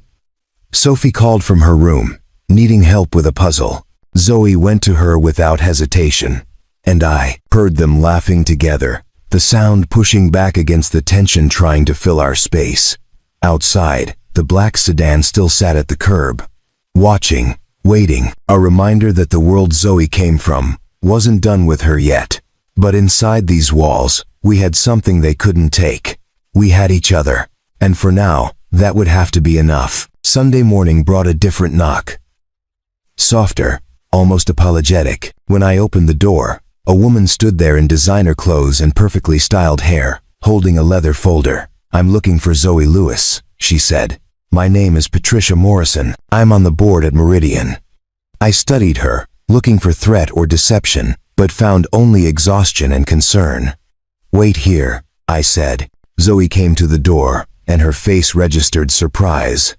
Sophie called from her room, needing help with a puzzle. Zoe went to her without hesitation, and I heard them laughing together, the sound pushing back against the tension trying to fill our space. Outside, the black sedan still sat at the curb, watching, waiting, a reminder that the world Zoe came from wasn't done with her yet. But inside these walls, we had something they couldn't take. We had each other, and for now, that would have to be enough. Sunday morning brought a different knock. Softer, almost apologetic. When I opened the door, a woman stood there in designer clothes and perfectly styled hair, holding a leather folder. I'm looking for Zoe Lewis, she said. My name is Patricia Morrison. I'm on the board at Meridian. I studied her, looking for threat or deception, but found only exhaustion and concern. Wait here, I said. Zoe came to the door, and her face registered surprise.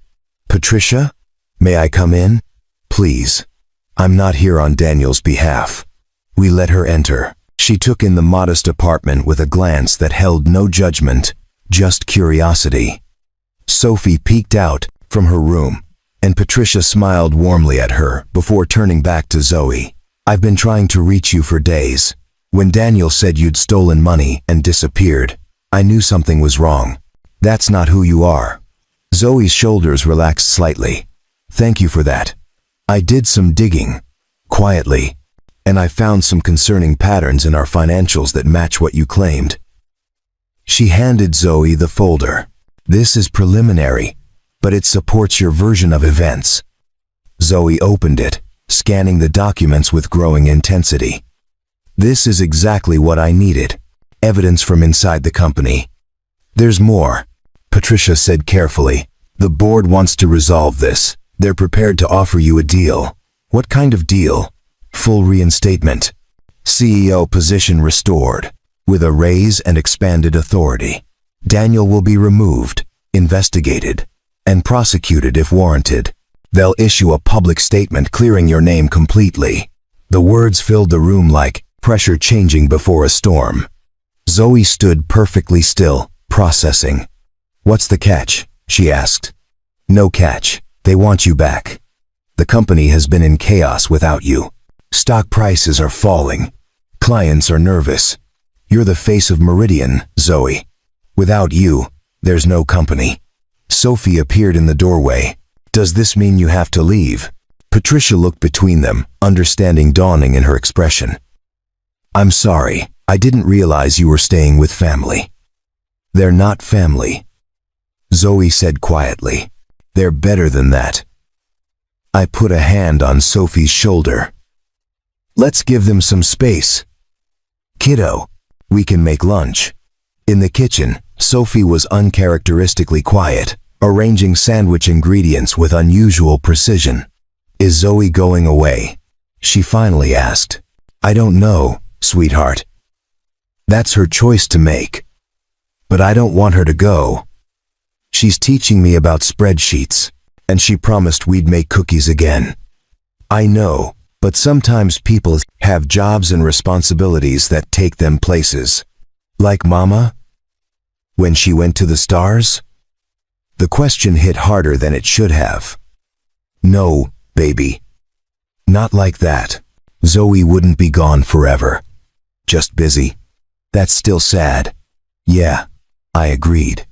Patricia? May I come in? Please. I'm not here on Daniel's behalf. We let her enter. She took in the modest apartment with a glance that held no judgment, just curiosity. Sophie peeked out from her room, and Patricia smiled warmly at her before turning back to Zoe. I've been trying to reach you for days. When Daniel said you'd stolen money and disappeared, I knew something was wrong. That's not who you are. Zoe's shoulders relaxed slightly. Thank you for that. I did some digging, quietly, and I found some concerning patterns in our financials that match what you claimed. She handed Zoe the folder. This is preliminary, but it supports your version of events. Zoe opened it, scanning the documents with growing intensity. This is exactly what I needed. Evidence from inside the company. There's more, Patricia said carefully. The board wants to resolve this. They're prepared to offer you a deal. What kind of deal? Full reinstatement. CEO position restored, with a raise and expanded authority. Daniel will be removed, investigated, and prosecuted if warranted. They'll issue a public statement clearing your name completely. The words filled the room like pressure changing before a storm. Zoe stood perfectly still, processing. What's the catch? She asked. No catch. They want you back. The company has been in chaos without you. Stock prices are falling. Clients are nervous. You're the face of Meridian, Zoe. Without you, there's no company. Sophie appeared in the doorway. Does this mean you have to leave? Patricia looked between them, understanding dawning in her expression. I'm sorry, I didn't realize you were staying with family. They're not family, Zoe said quietly. They're better than that. I put a hand on Sophie's shoulder. Let's give them some space. Kiddo, we can make lunch. In the kitchen, Sophie was uncharacteristically quiet, arranging sandwich ingredients with unusual precision. Is Zoe going away? She finally asked. I don't know, sweetheart. That's her choice to make. But I don't want her to go. She's teaching me about spreadsheets, and she promised we'd make cookies again. I know, but sometimes people have jobs and responsibilities that take them places. Like Mama? When she went to the stars? The question hit harder than it should have. No, baby. Not like that. Zoe wouldn't be gone forever. Just busy. That's still sad. Yeah, I agreed.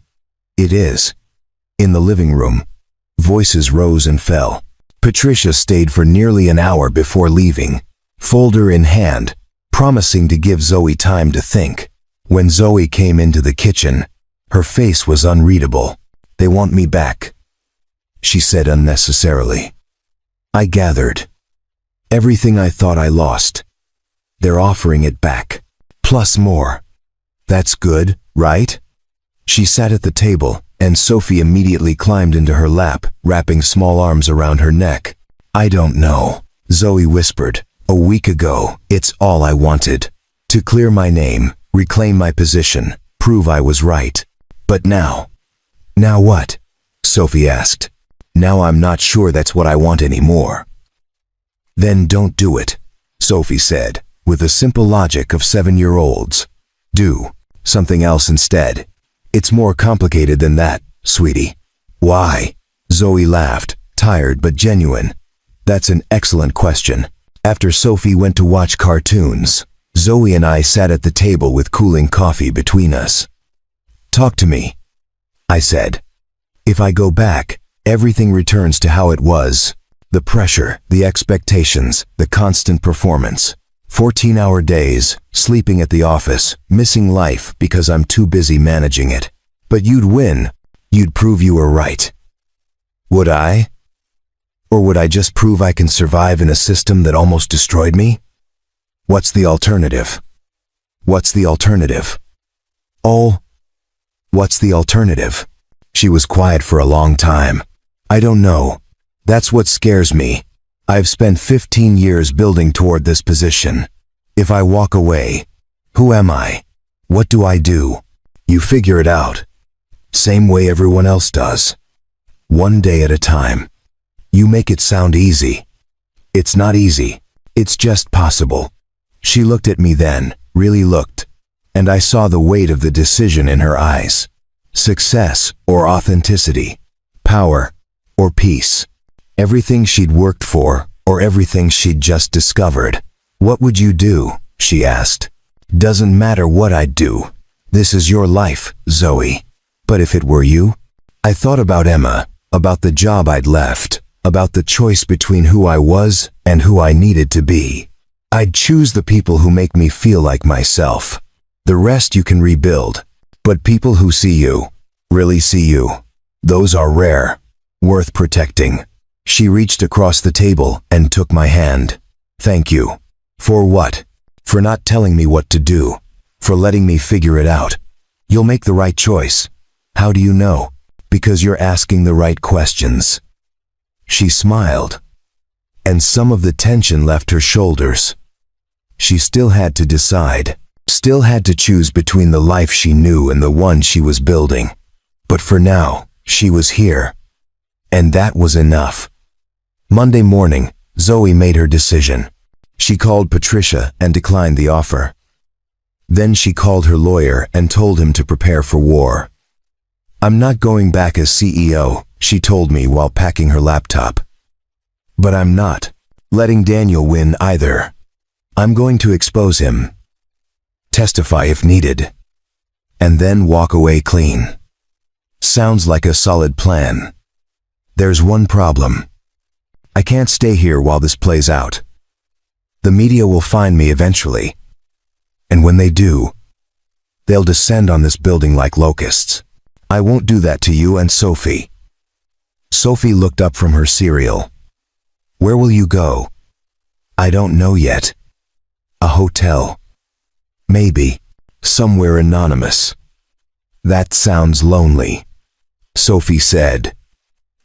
It is. In the living room, voices rose and fell. Patricia stayed for nearly an hour before leaving, folder in hand, promising to give Zoe time to think. When Zoe came into the kitchen, her face was unreadable. "They want me back," she said unnecessarily. I gathered. Everything I thought I lost. They're offering it back. Plus more. That's good, right? She sat at the table, and Sophie immediately climbed into her lap, wrapping small arms around her neck. "I don't know," Zoe whispered. "A week ago, it's all I wanted. To clear my name, reclaim my position, prove I was right. But now..." "Now what?" Sophie asked. "Now I'm not sure that's what I want anymore." "Then don't do it," Sophie said, with the simple logic of 7-year-olds. "Do something else instead. It's more complicated than that, sweetie." "Why?" Zoe laughed, tired but genuine. "That's an excellent question." After Sophie went to watch cartoons, Zoe and I sat at the table with cooling coffee between us. "Talk to me," I said. "If I go back, everything returns to how it was. The pressure, the expectations, the constant performance. 14-hour days, sleeping at the office, missing life because I'm too busy managing it. But you'd win. You'd prove you were right." "Would I? Or would I just prove I can survive in a system that almost destroyed me? What's the alternative? What's the alternative? Oh, what's the alternative?" She was quiet for a long time. "I don't know. That's what scares me. I've spent 15 years building toward this position. If I walk away, who am I? What do I do? You figure it out. Same way everyone else does. One day at a time. You make it sound easy. It's not easy. It's just possible." She looked at me then, really looked, and I saw the weight of the decision in her eyes. Success or authenticity, power or peace. Everything she'd worked for, or everything she'd just discovered. "What would you do?" she asked. "Doesn't matter what I'd do. This is your life, Zoe. But if it were you?" I thought about Emma, about the job I'd left, about the choice between who I was and who I needed to be. I'd choose the people who make me feel like myself. The rest you can rebuild. But people who see you, really see you, those are rare, worth protecting. She reached across the table and took my hand. "Thank you." "For what?" "For not telling me what to do. For letting me figure it out. You'll make the right choice." "How do you know?" "Because you're asking the right questions." She smiled, and some of the tension left her shoulders. She still had to decide, still had to choose between the life she knew and the one she was building. But for now, she was here. And that was enough. Monday morning, Zoe made her decision. She called Patricia and declined the offer. Then she called her lawyer and told him to prepare for war. "I'm not going back as CEO," she told me while packing her laptop. "But I'm not letting Daniel win either. I'm going to expose him, testify if needed, and then walk away clean." Sounds like a solid plan. There's one problem. I can't stay here while this plays out. The media will find me eventually. And when they do, they'll descend on this building like locusts. I won't do that to you and Sophie. Sophie looked up from her cereal. "Where will you go?" "I don't know yet. A hotel. Maybe. Somewhere anonymous." "That sounds lonely," Sophie said.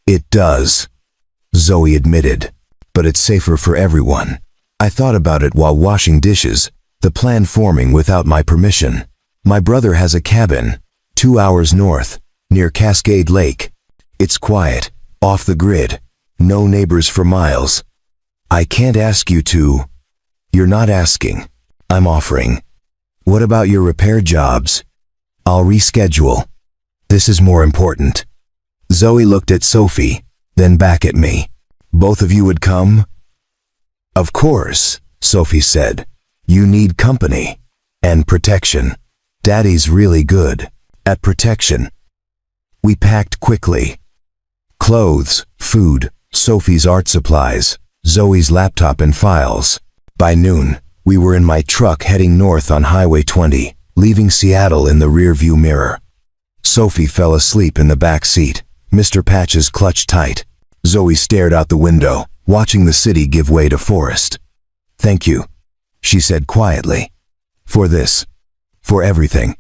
"It does," Zoe admitted. "But it's safer for everyone." I thought about it while washing dishes, the plan forming without my permission. My brother has a cabin, 2 hours north, near Cascade Lake. It's quiet, off the grid, no neighbors for miles. I can't ask you to. You're not asking. I'm offering. What about your repair jobs? I'll reschedule. This is more important. Zoe looked at Sophie, then back at me. Both of you would come? Of course, Sophie said. You need company. And protection. Daddy's really good at protection. We packed quickly. Clothes, food, Sophie's art supplies, Zoe's laptop and files. By noon, we were in my truck heading north on Highway 20, leaving Seattle in the rearview mirror. Sophie fell asleep in the back seat, Mr. Patches clutched tight. Zoe stared out the window, watching the city give way to forest. "Thank you," she said quietly. "For this. For everything.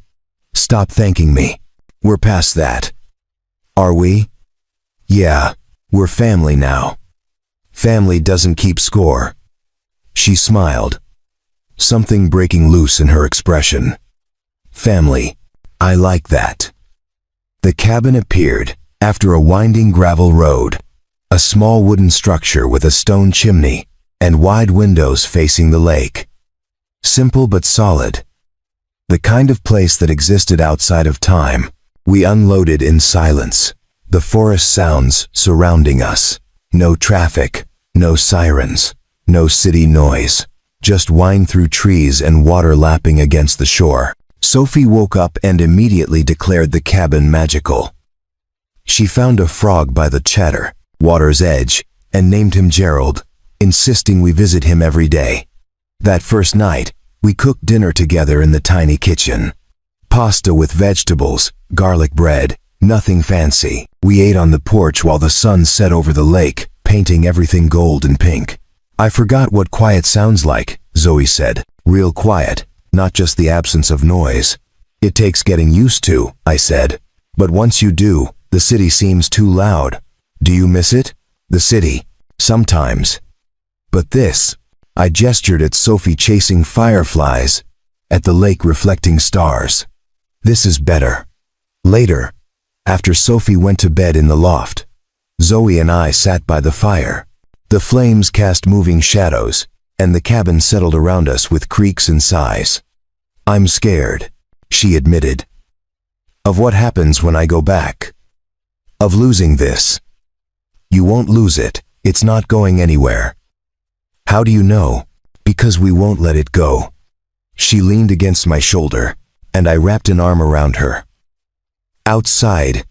Stop thanking me. We're past that." "Are we?" "Yeah, we're family now. Family doesn't keep score." She smiled, something breaking loose in her expression. "Family. I like that." The cabin appeared after a winding gravel road, a small wooden structure with a stone chimney and wide windows facing the lake. Simple but solid. The kind of place that existed outside of time. We unloaded in silence, the forest sounds surrounding us. No traffic, no sirens, no city noise, just wind through trees and water lapping against the shore. Sophie woke up and immediately declared the cabin magical. She found a frog by the chatter, water's edge, and named him Gerald, insisting we visit him every day. That first night, we cooked dinner together in the tiny kitchen. Pasta with vegetables, garlic bread, nothing fancy. We ate on the porch while the sun set over the lake, painting everything gold and pink. "I forgot what quiet sounds like," Zoe said. "Real quiet, not just the absence of noise." "It takes getting used to," I said. "But once you do, the city seems too loud." "Do you miss it?" "The city. Sometimes. But this," I gestured at Sophie chasing fireflies, at the lake reflecting stars. "This is better." Later, after Sophie went to bed in the loft, Zoe and I sat by the fire. The flames cast moving shadows, and the cabin settled around us with creaks and sighs. "I'm scared," she admitted. "Of what happens when I go back. Of losing this." "You won't lose it. It's not going anywhere." "How do you know?" "Because we won't let it go." She leaned against my shoulder, and I wrapped an arm around her. Outside,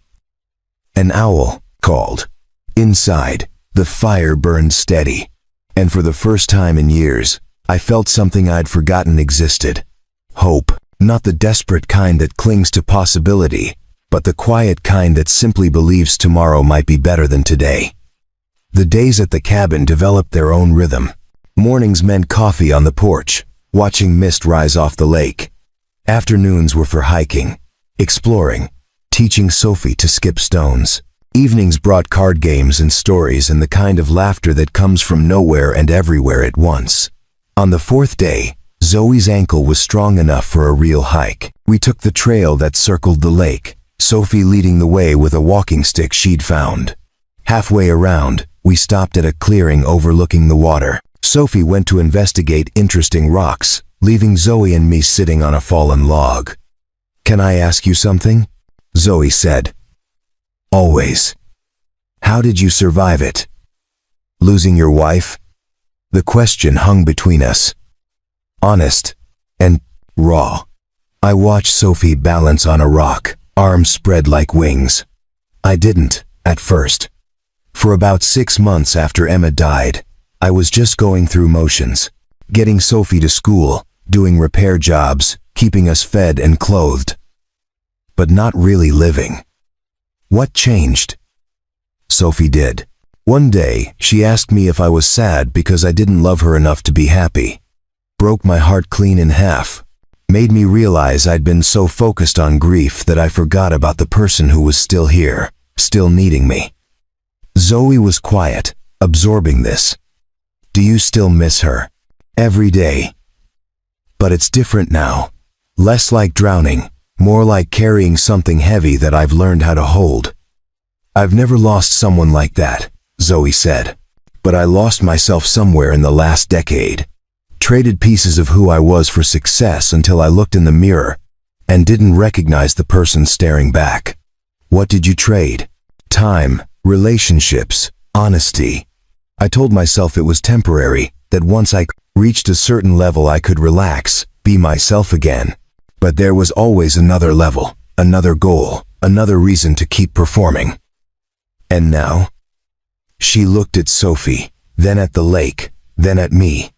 an owl called. Inside, the fire burned steady, and for the first time in years, I felt something I'd forgotten existed. Hope, not the desperate kind that clings to possibility, but the quiet kind that simply believes tomorrow might be better than today. The days at the cabin developed their own rhythm. Mornings meant coffee on the porch, watching mist rise off the lake. Afternoons were for hiking, exploring, teaching Sophie to skip stones. Evenings brought card games and stories and the kind of laughter that comes from nowhere and everywhere at once. On the fourth day, Zoe's ankle was strong enough for a real hike. We took the trail that circled the lake, Sophie leading the way with a walking stick she'd found. Halfway around, we stopped at a clearing overlooking the water. Sophie went to investigate interesting rocks, leaving Zoe and me sitting on a fallen log. "Can I ask you something?" Zoe said. "Always." "How did you survive it?" "Losing your wife?" The question hung between us. Honest and raw. I watched Sophie balance on a rock, arms spread like wings. I didn't, at first. For about 6 months after Emma died, I was just going through motions, getting Sophie to school, doing repair jobs, keeping us fed and clothed. But not really living. What changed? Sophie did. One day, she asked me if I was sad because I didn't love her enough to be happy. Broke my heart clean in half. Made me realize I'd been so focused on grief that I forgot about the person who was still here, still needing me. Zoe was quiet, absorbing this. "Do you still miss her?" "Every day. But it's different now. Less like drowning, more like carrying something heavy that I've learned how to hold." "I've never lost someone like that," Zoe said. "But I lost myself somewhere in the last decade. Traded pieces of who I was for success until I looked in the mirror and didn't recognize the person staring back." "What did you trade?" "Time, relationships, honesty." I told myself it was temporary, that once I reached a certain level I could relax, be myself again. But there was always another level, another goal, another reason to keep performing. "And now?" She looked at Sophie, then at the lake, then at me.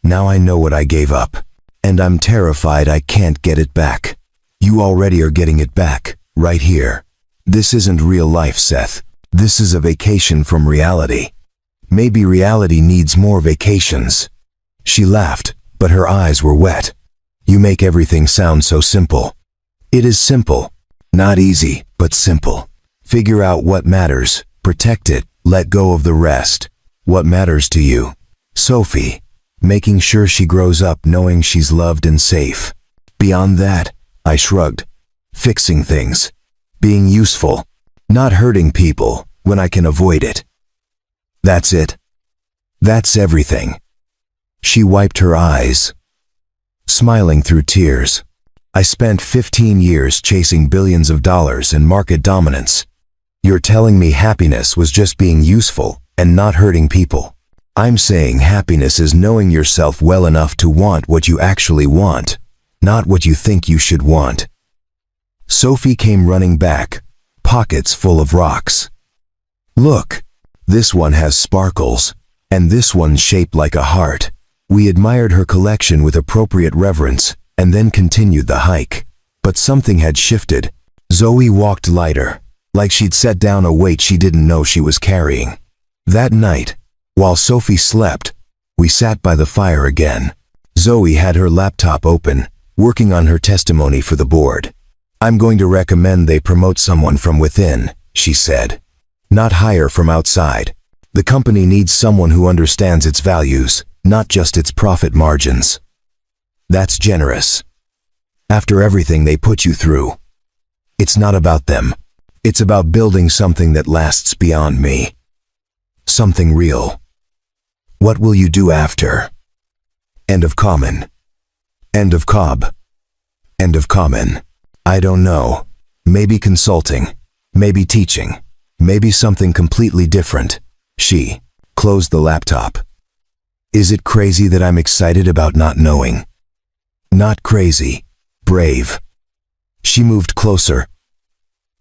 Now I know what I gave up, and I'm terrified I can't get it back. You already are getting it back, right here. This isn't real life, Seth. This is a vacation from reality. Maybe reality needs more vacations. She laughed, but her eyes were wet. You make everything sound so simple. It is simple. Not easy, but simple. Figure out what matters, protect it, let go of the rest. What matters to you? Sophie. Making sure she grows up knowing she's loved and safe. Beyond that, I shrugged. Fixing things. Being useful. Not hurting people when I can avoid it. That's it. That's everything. She wiped her eyes, smiling through tears. I spent 15 years chasing billions of dollars and market dominance. You're telling me happiness was just being useful and not hurting people. I'm saying happiness is knowing yourself well enough to want what you actually want, not what you think you should want. Sophie came running back, pockets full of rocks. Look, this one has sparkles, and this one's shaped like a heart. We admired her collection with appropriate reverence, and then continued the hike. But something had shifted. Zoe walked lighter, like she'd set down a weight she didn't know she was carrying. That night, while Sophie slept, we sat by the fire again. Zoe had her laptop open, working on her testimony for the board. I'm going to recommend they promote someone from within, she said. Not hire from outside. The company needs someone who understands its values, not just its profit margins. That's generous. After everything they put you through. It's not about them. It's about building something that lasts beyond me. Something real. What will you do after? End of common. End of cob. End of common. I don't know. Maybe consulting. Maybe teaching. Maybe something completely different. She closed the laptop. Is it crazy that I'm excited about not knowing? Not crazy. Brave. She moved closer,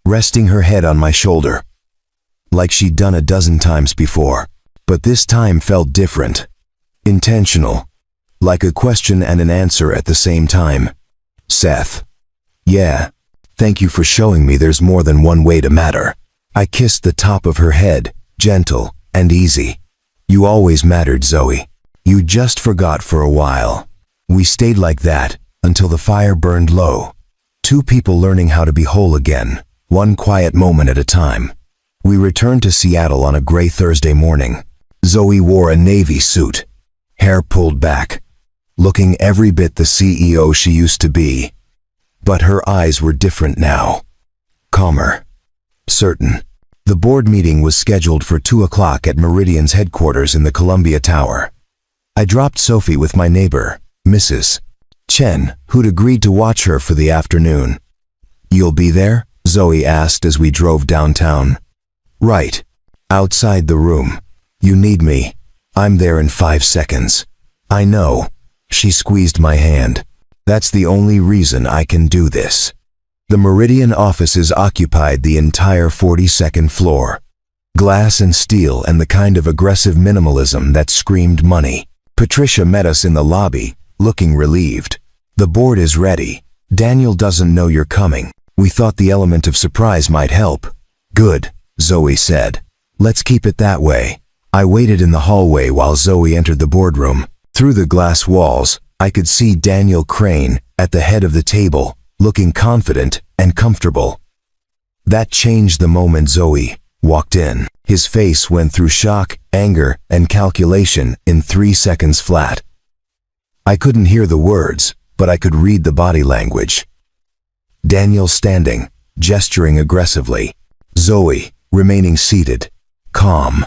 resting her head on my shoulder, like she'd done a dozen times before. But this time felt different. Intentional. Like a question and an answer at the same time. Seth. Yeah. Thank you for showing me there's more than one way to matter. I kissed the top of her head, gentle and easy. You always mattered, Zoe. You just forgot for a while. We stayed like that until the fire burned low. Two people learning how to be whole again, one quiet moment at a time. We returned to Seattle on a gray Thursday morning. Zoe wore a navy suit, hair pulled back, looking every bit the CEO she used to be. But her eyes were different now. Calmer. Certain. The board meeting was scheduled for 2 o'clock at Meridian's headquarters in the Columbia Tower. I dropped Sophie with my neighbor, Mrs. Chen, who'd agreed to watch her for the afternoon. You'll be there? Zoe asked as we drove downtown. Right. Outside the room. You need me. I'm there in 5 seconds. I know. She squeezed my hand. That's the only reason I can do this. The Meridian offices occupied the entire 42nd floor. Glass and steel and the kind of aggressive minimalism that screamed money. Patricia met us in the lobby, looking relieved. The board is ready. Daniel doesn't know you're coming. We thought the element of surprise might help. Good, Zoe said. Let's keep it that way. I waited in the hallway while Zoe entered the boardroom. Through the glass walls, I could see Daniel Crane at the head of the table, looking confident and comfortable. That changed the moment Zoe walked in. His face went through shock, anger, and calculation in 3 seconds flat. I couldn't hear the words, but I could read the body language. Daniel standing, gesturing aggressively. Zoe, remaining seated, calm,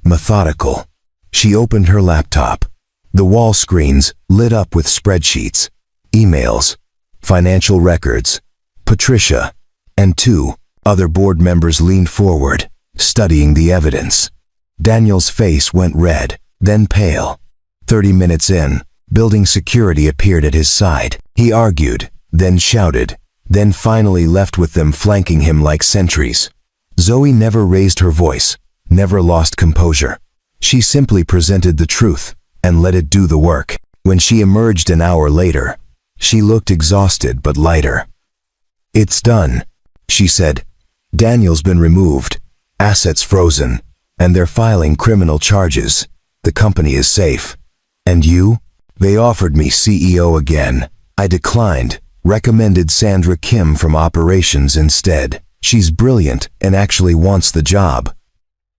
methodical. She opened her laptop. The wall screens lit up with spreadsheets, emails, financial records. Patricia and 2 other board members leaned forward, studying the evidence. Daniel's face went red, then pale. 30 minutes in, building security appeared at his side. He argued, then shouted, then finally left with them flanking him like sentries. Zoe never raised her voice, never lost composure. She simply presented the truth and let it do the work. When she emerged an hour later, she looked exhausted but lighter. "It's done," she said. "Daniel's been removed, assets frozen, and they're filing criminal charges. The company is safe. And you?" "They offered me CEO again. I declined, recommended Sandra Kim from operations instead. She's brilliant and actually wants the job."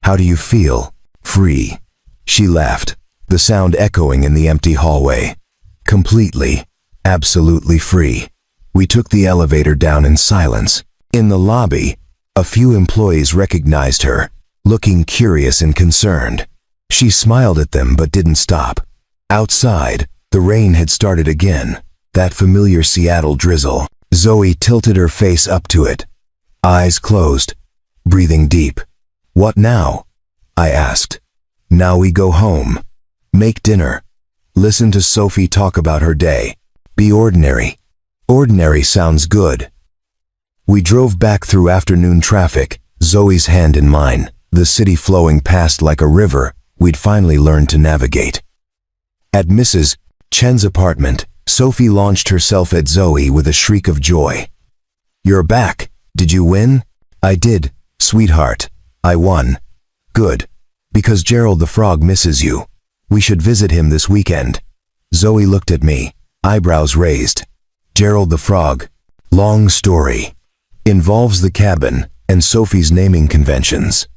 "How do you feel?" "Free." She laughed, the sound echoing in the empty hallway. "Completely, absolutely free." We took the elevator down in silence. In the lobby, a few employees recognized her, looking curious and concerned. She smiled at them but didn't stop. Outside, the rain had started again, that familiar Seattle drizzle. Zoe tilted her face up to it, eyes closed, breathing deep. "What now?" I asked. "Now we go home, make dinner, listen to Sophie talk about her day, be ordinary." Ordinary sounds good. We drove back through afternoon traffic, Zoe's hand in mine, the city flowing past like a river we'd finally learned to navigate. At Mrs. Chen's apartment, Sophie launched herself at Zoe with a shriek of joy. "You're back. Did you win?" "I did, sweetheart. I won." "Good. Because Gerald the Frog misses you. We should visit him this weekend." Zoe looked at me, eyebrows raised. Gerald the Frog. Long story. Involves the cabin and Sophie's naming conventions.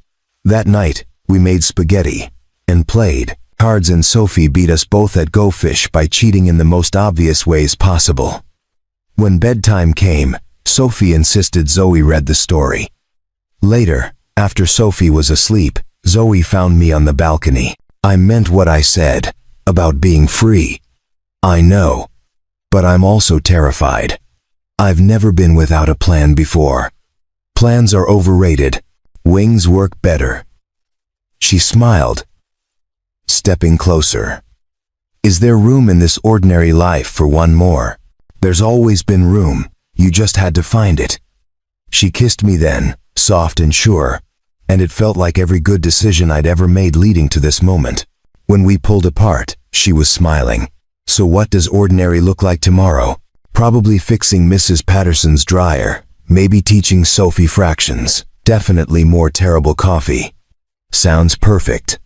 That night, we made spaghetti and played cards, and Sophie beat us both at Go Fish by cheating in the most obvious ways possible. When bedtime came, Sophie insisted Zoe read the story. Later, after Sophie was asleep, Zoe found me on the balcony. "I meant what I said about being free. I know, but I'm also terrified. I've never been without a plan before. Plans are overrated. Wings work better." She smiled, stepping closer. "Is there room in this ordinary life for one more?" "There's always been room. You just had to find it." She kissed me then, soft and sure, and it felt like every good decision I'd ever made leading to this moment. When we pulled apart, she was smiling. "So what does ordinary look like tomorrow?" "Probably fixing Mrs. Patterson's dryer, maybe teaching Sophie fractions, definitely more terrible coffee." "Sounds perfect."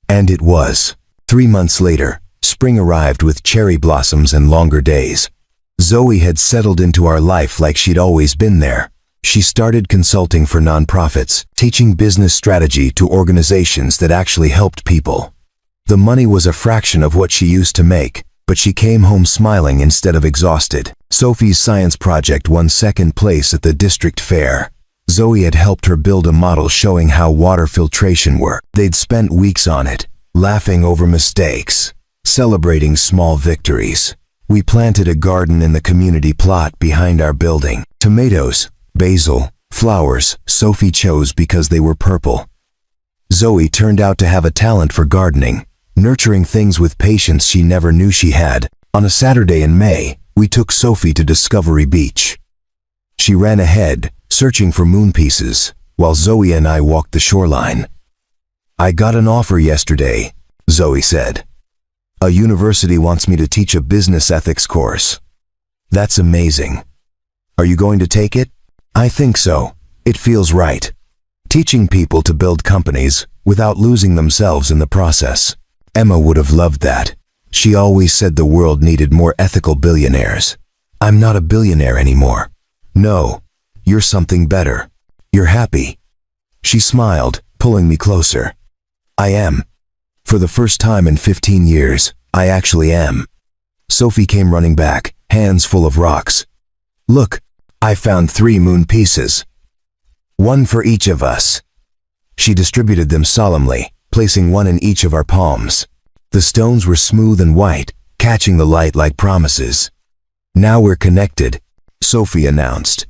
And it was. 3 months later, spring arrived with cherry blossoms and longer days. Zoe had settled into our life like she'd always been there. She started consulting for nonprofits, teaching business strategy to organizations that actually helped people. The money was a fraction of what she used to make, but she came home smiling instead of exhausted. Sophie's science project won second place at the district fair. Zoe had helped her build a model showing how water filtration worked. They'd spent weeks on it, laughing over mistakes, celebrating small victories. We planted a garden in the community plot behind our building. Tomatoes, basil, flowers Sophie chose because they were purple. Zoe turned out to have a talent for gardening, nurturing things with patience she never knew she had. On a Saturday in May, we took Sophie to Discovery Beach. She ran ahead, searching for moon pieces, while Zoe and I walked the shoreline. "I got an offer yesterday," Zoe said. "A university wants me to teach a business ethics course." "That's amazing. Are you going to take it?" "I think so. It feels right. Teaching people to build companies without losing themselves in the process." Emma would have loved that. She always said the world needed more ethical billionaires. "I'm not a billionaire anymore." "No, you're something better. You're happy." She smiled, pulling me closer. "I am. For the first time in 15 years, I actually am." Sophie came running back, hands full of rocks. "Look, I found 3 moon pieces. One for each of us." She distributed them solemnly, placing one in each of our palms. The stones were smooth and white, catching the light like promises. "Now we're connected," Sophie announced.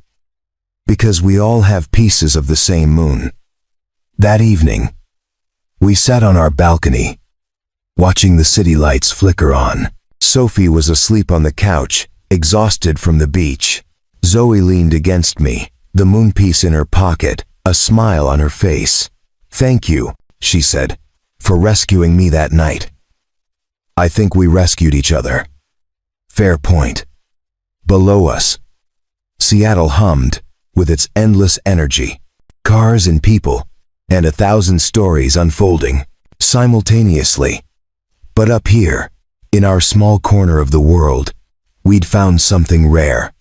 "Because we all have pieces of the same moon." That evening, we sat on our balcony, watching the city lights flicker on. Sophie was asleep on the couch, exhausted from the beach. Zoe leaned against me, the moon piece in her pocket, a smile on her face. "Thank you," she said, for rescuing me that night. I think we rescued each other. Fair point. Below us, Seattle hummed with its endless energy, cars and people, and 1,000 stories unfolding simultaneously. But up here, in our small corner of the world, we'd found something rare.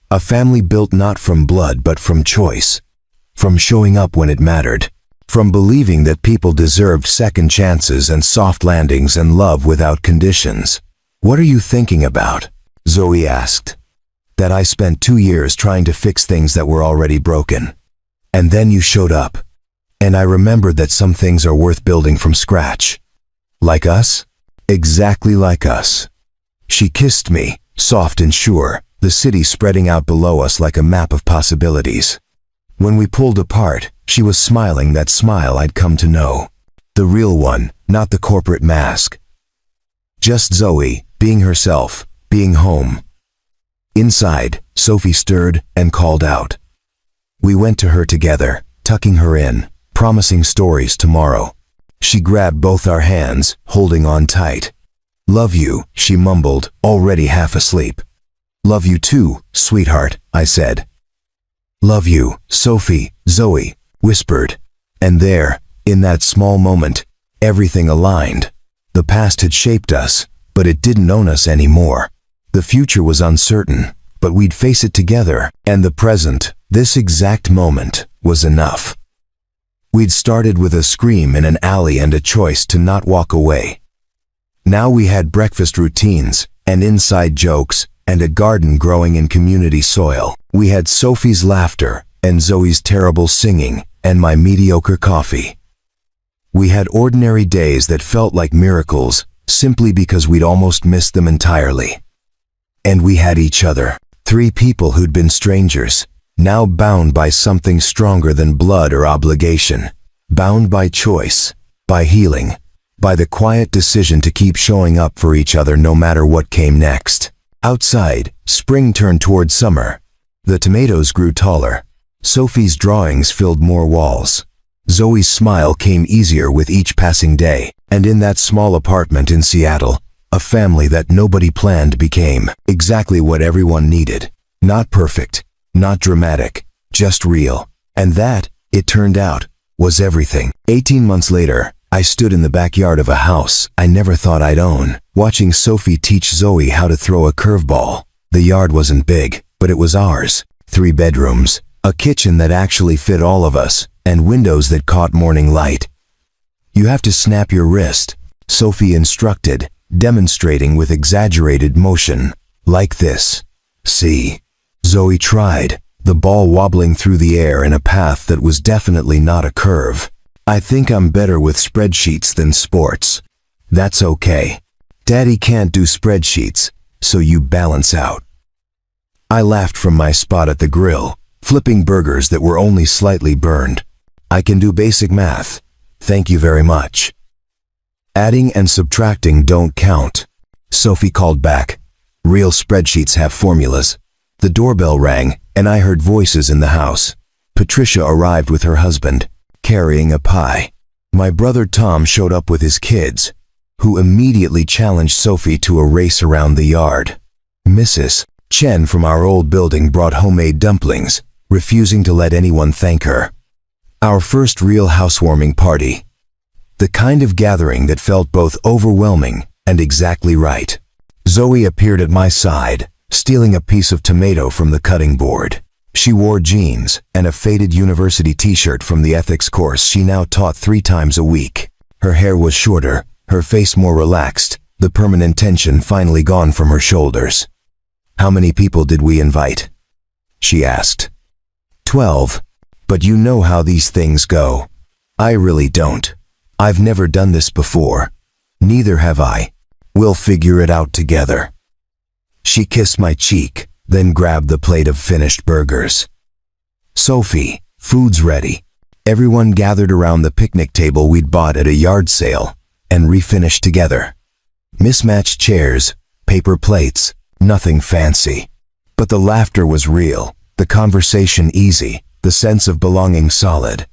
A family built not from blood but from choice, from showing up when it mattered, from believing that people deserved second chances and soft landings and love without conditions. What are you thinking about? Zoe asked. That I spent 2 years trying to fix things that were already broken. And then you showed up. And I remembered that some things are worth building from scratch. Like us? Exactly like us. She kissed me, soft and sure, the city spreading out below us like a map of possibilities. When we pulled apart, she was smiling that smile I'd come to know. The real one, not the corporate mask. Just Zoe, being herself, being home. Inside, Sophie stirred and called out. We went to her together, tucking her in, promising stories tomorrow. She grabbed both our hands, holding on tight. Love you, she mumbled, already half asleep. Love you too, sweetheart, I said. Love you, Sophie, Zoe whispered. And there, in that small moment, everything aligned. The past had shaped us, but it didn't own us anymore. The future was uncertain, but we'd face it together, and the present, this exact moment, was enough. We'd started with a scream in an alley and a choice to not walk away. Now we had breakfast routines, and inside jokes, and a garden growing in community soil. We had Sophie's laughter, and Zoe's terrible singing, and my mediocre coffee. We had ordinary days that felt like miracles, simply because we'd almost missed them entirely. And we had each other, 3 people who'd been strangers, now bound by something stronger than blood or obligation, bound by choice, by healing, by the quiet decision to keep showing up for each other no matter what came next. Outside, spring turned toward summer. The tomatoes grew taller. Sophie's drawings filled more walls. Zoe's smile came easier with each passing day, and in that small apartment in Seattle, a family that nobody planned became exactly what everyone needed. Not perfect, not dramatic, just real. And that, it turned out, was everything. 18 months later, I stood in the backyard of a house I never thought I'd own, watching Sophie teach Zoe how to throw a curveball. The yard wasn't big, but it was ours. 3 bedrooms, a kitchen that actually fit all of us, and windows that caught morning light. You have to snap your wrist, Sophie instructed, demonstrating with exaggerated motion. Like this. See? Zoe tried, the ball wobbling through the air in a path that was definitely not a curve. I think I'm better with spreadsheets than sports. That's okay. Daddy can't do spreadsheets, so you balance out. I laughed from my spot at the grill, flipping burgers that were only slightly burned. I can do basic math. Thank you very much. Adding and subtracting don't count, Sophie called back. Real spreadsheets have formulas. The doorbell rang, and I heard voices in the house. Patricia arrived with her husband, carrying a pie. My brother Tom showed up with his kids, who immediately challenged Sophie to a race around the yard. Mrs. Chen from our old building brought homemade dumplings, refusing to let anyone thank her. Our first real housewarming party. The kind of gathering that felt both overwhelming and exactly right. Zoe appeared at my side, stealing a piece of tomato from the cutting board. She wore jeans and a faded university t-shirt from the ethics course she now taught 3 times a week. Her hair was shorter, her face more relaxed, the permanent tension finally gone from her shoulders. How many people did we invite? She asked. 12. But you know how these things go. I really don't. I've never done this before. Neither have I. We'll figure it out together. She kissed my cheek, then grabbed the plate of finished burgers. Sophie, food's ready. Everyone gathered around the picnic table we'd bought at a yard sale, and refinished together. Mismatched chairs, paper plates, nothing fancy. But the laughter was real, the conversation easy, the sense of belonging solid.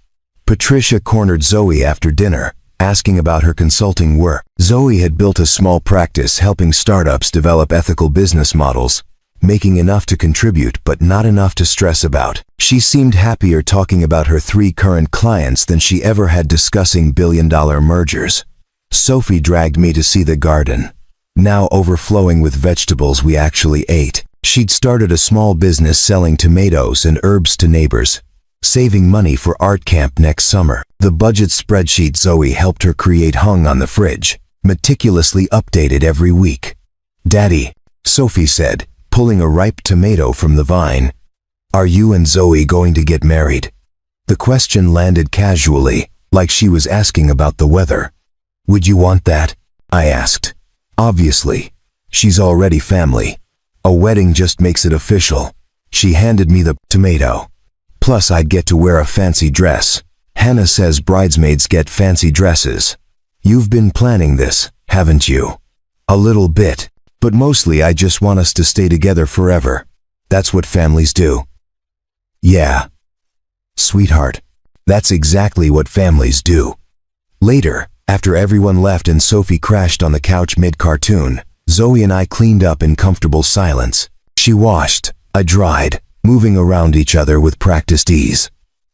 Patricia cornered Zoe after dinner, asking about her consulting work. Zoe had built a small practice helping startups develop ethical business models, making enough to contribute but not enough to stress about. She seemed happier talking about her 3 current clients than she ever had discussing billion-dollar mergers. Sophie dragged me to see the garden, now overflowing with vegetables we actually ate. She'd started a small business selling tomatoes and herbs to neighbors, saving money for art camp next summer. The budget spreadsheet Zoe helped her create hung on the fridge, meticulously updated every week. "Daddy," Sophie said, pulling a ripe tomato from the vine, "are you and Zoe going to get married?" The question landed casually, like she was asking about the weather. "Would you want that?" I asked. "Obviously. She's already family. A wedding just makes it official." She handed me the tomato. "Plus I'd get to wear a fancy dress. Hannah says bridesmaids get fancy dresses. You've been planning this, haven't you?" "A little bit. But mostly I just want us to stay together forever. That's what families do." "Yeah. Sweetheart, that's exactly what families do." Later, after everyone left and Sophie crashed on the couch mid-cartoon, Zoe and I cleaned up in comfortable silence. She washed, I dried, moving around each other with practiced ease.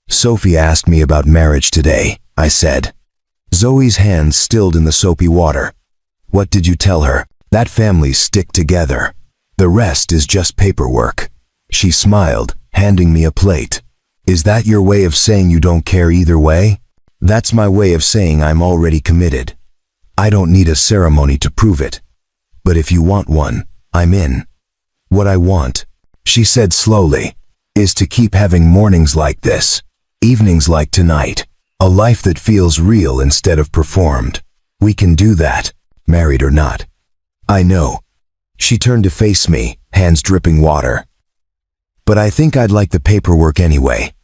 "Sophie asked me about marriage today," I said. Zoe's hands stilled in the soapy water. "What did you tell her?" "That families stick together. The rest is just paperwork." She smiled, handing me a plate. "Is that your way of saying you don't care either way?" "That's my way of saying I'm already committed. I don't need a ceremony to prove it. But if you want one, I'm in." "What I want," she said slowly, "is to keep having mornings like this, evenings like tonight, a life that feels real instead of performed. We can do that, married or not." "I know." She turned to face me, hands dripping water. "But I think I'd like the paperwork anyway.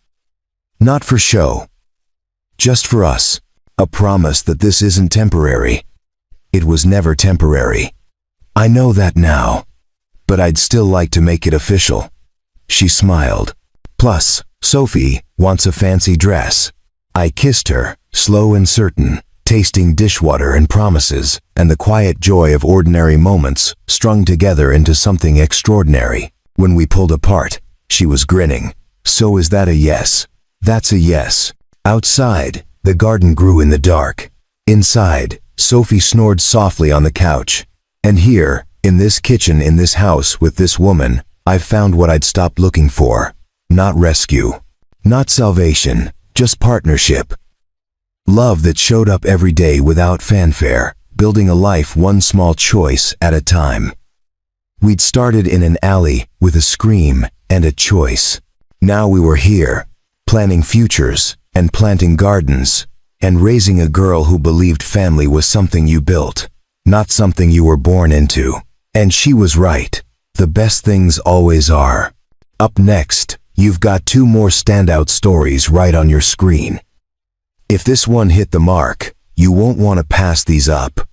Not for show. Just for us. A promise that this isn't temporary. It was never temporary. I know that now. But I'd still like to make it official." She smiled. "Plus, Sophie wants a fancy dress." I kissed her, slow and certain, tasting dishwater and promises, and the quiet joy of ordinary moments strung together into something extraordinary. When we pulled apart, she was grinning. "So is that a yes?" "That's a yes." Outside, the garden grew in the dark. Inside, Sophie snored softly on the couch. And here, in this kitchen in this house with this woman, I've found what I'd stopped looking for. Not rescue. Not salvation. Just partnership. Love that showed up every day without fanfare, building a life one small choice at a time. We'd started in an alley with a scream and a choice. Now we were here, planning futures and planting gardens and raising a girl who believed family was something you built, not something you were born into. And she was right. The best things always are. Up next, you've got 2 more standout stories right on your screen. If this one hit the mark, you won't want to pass these up.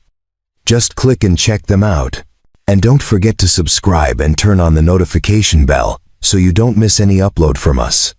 Just click and check them out. And don't forget to subscribe and turn on the notification bell so you don't miss any upload from us.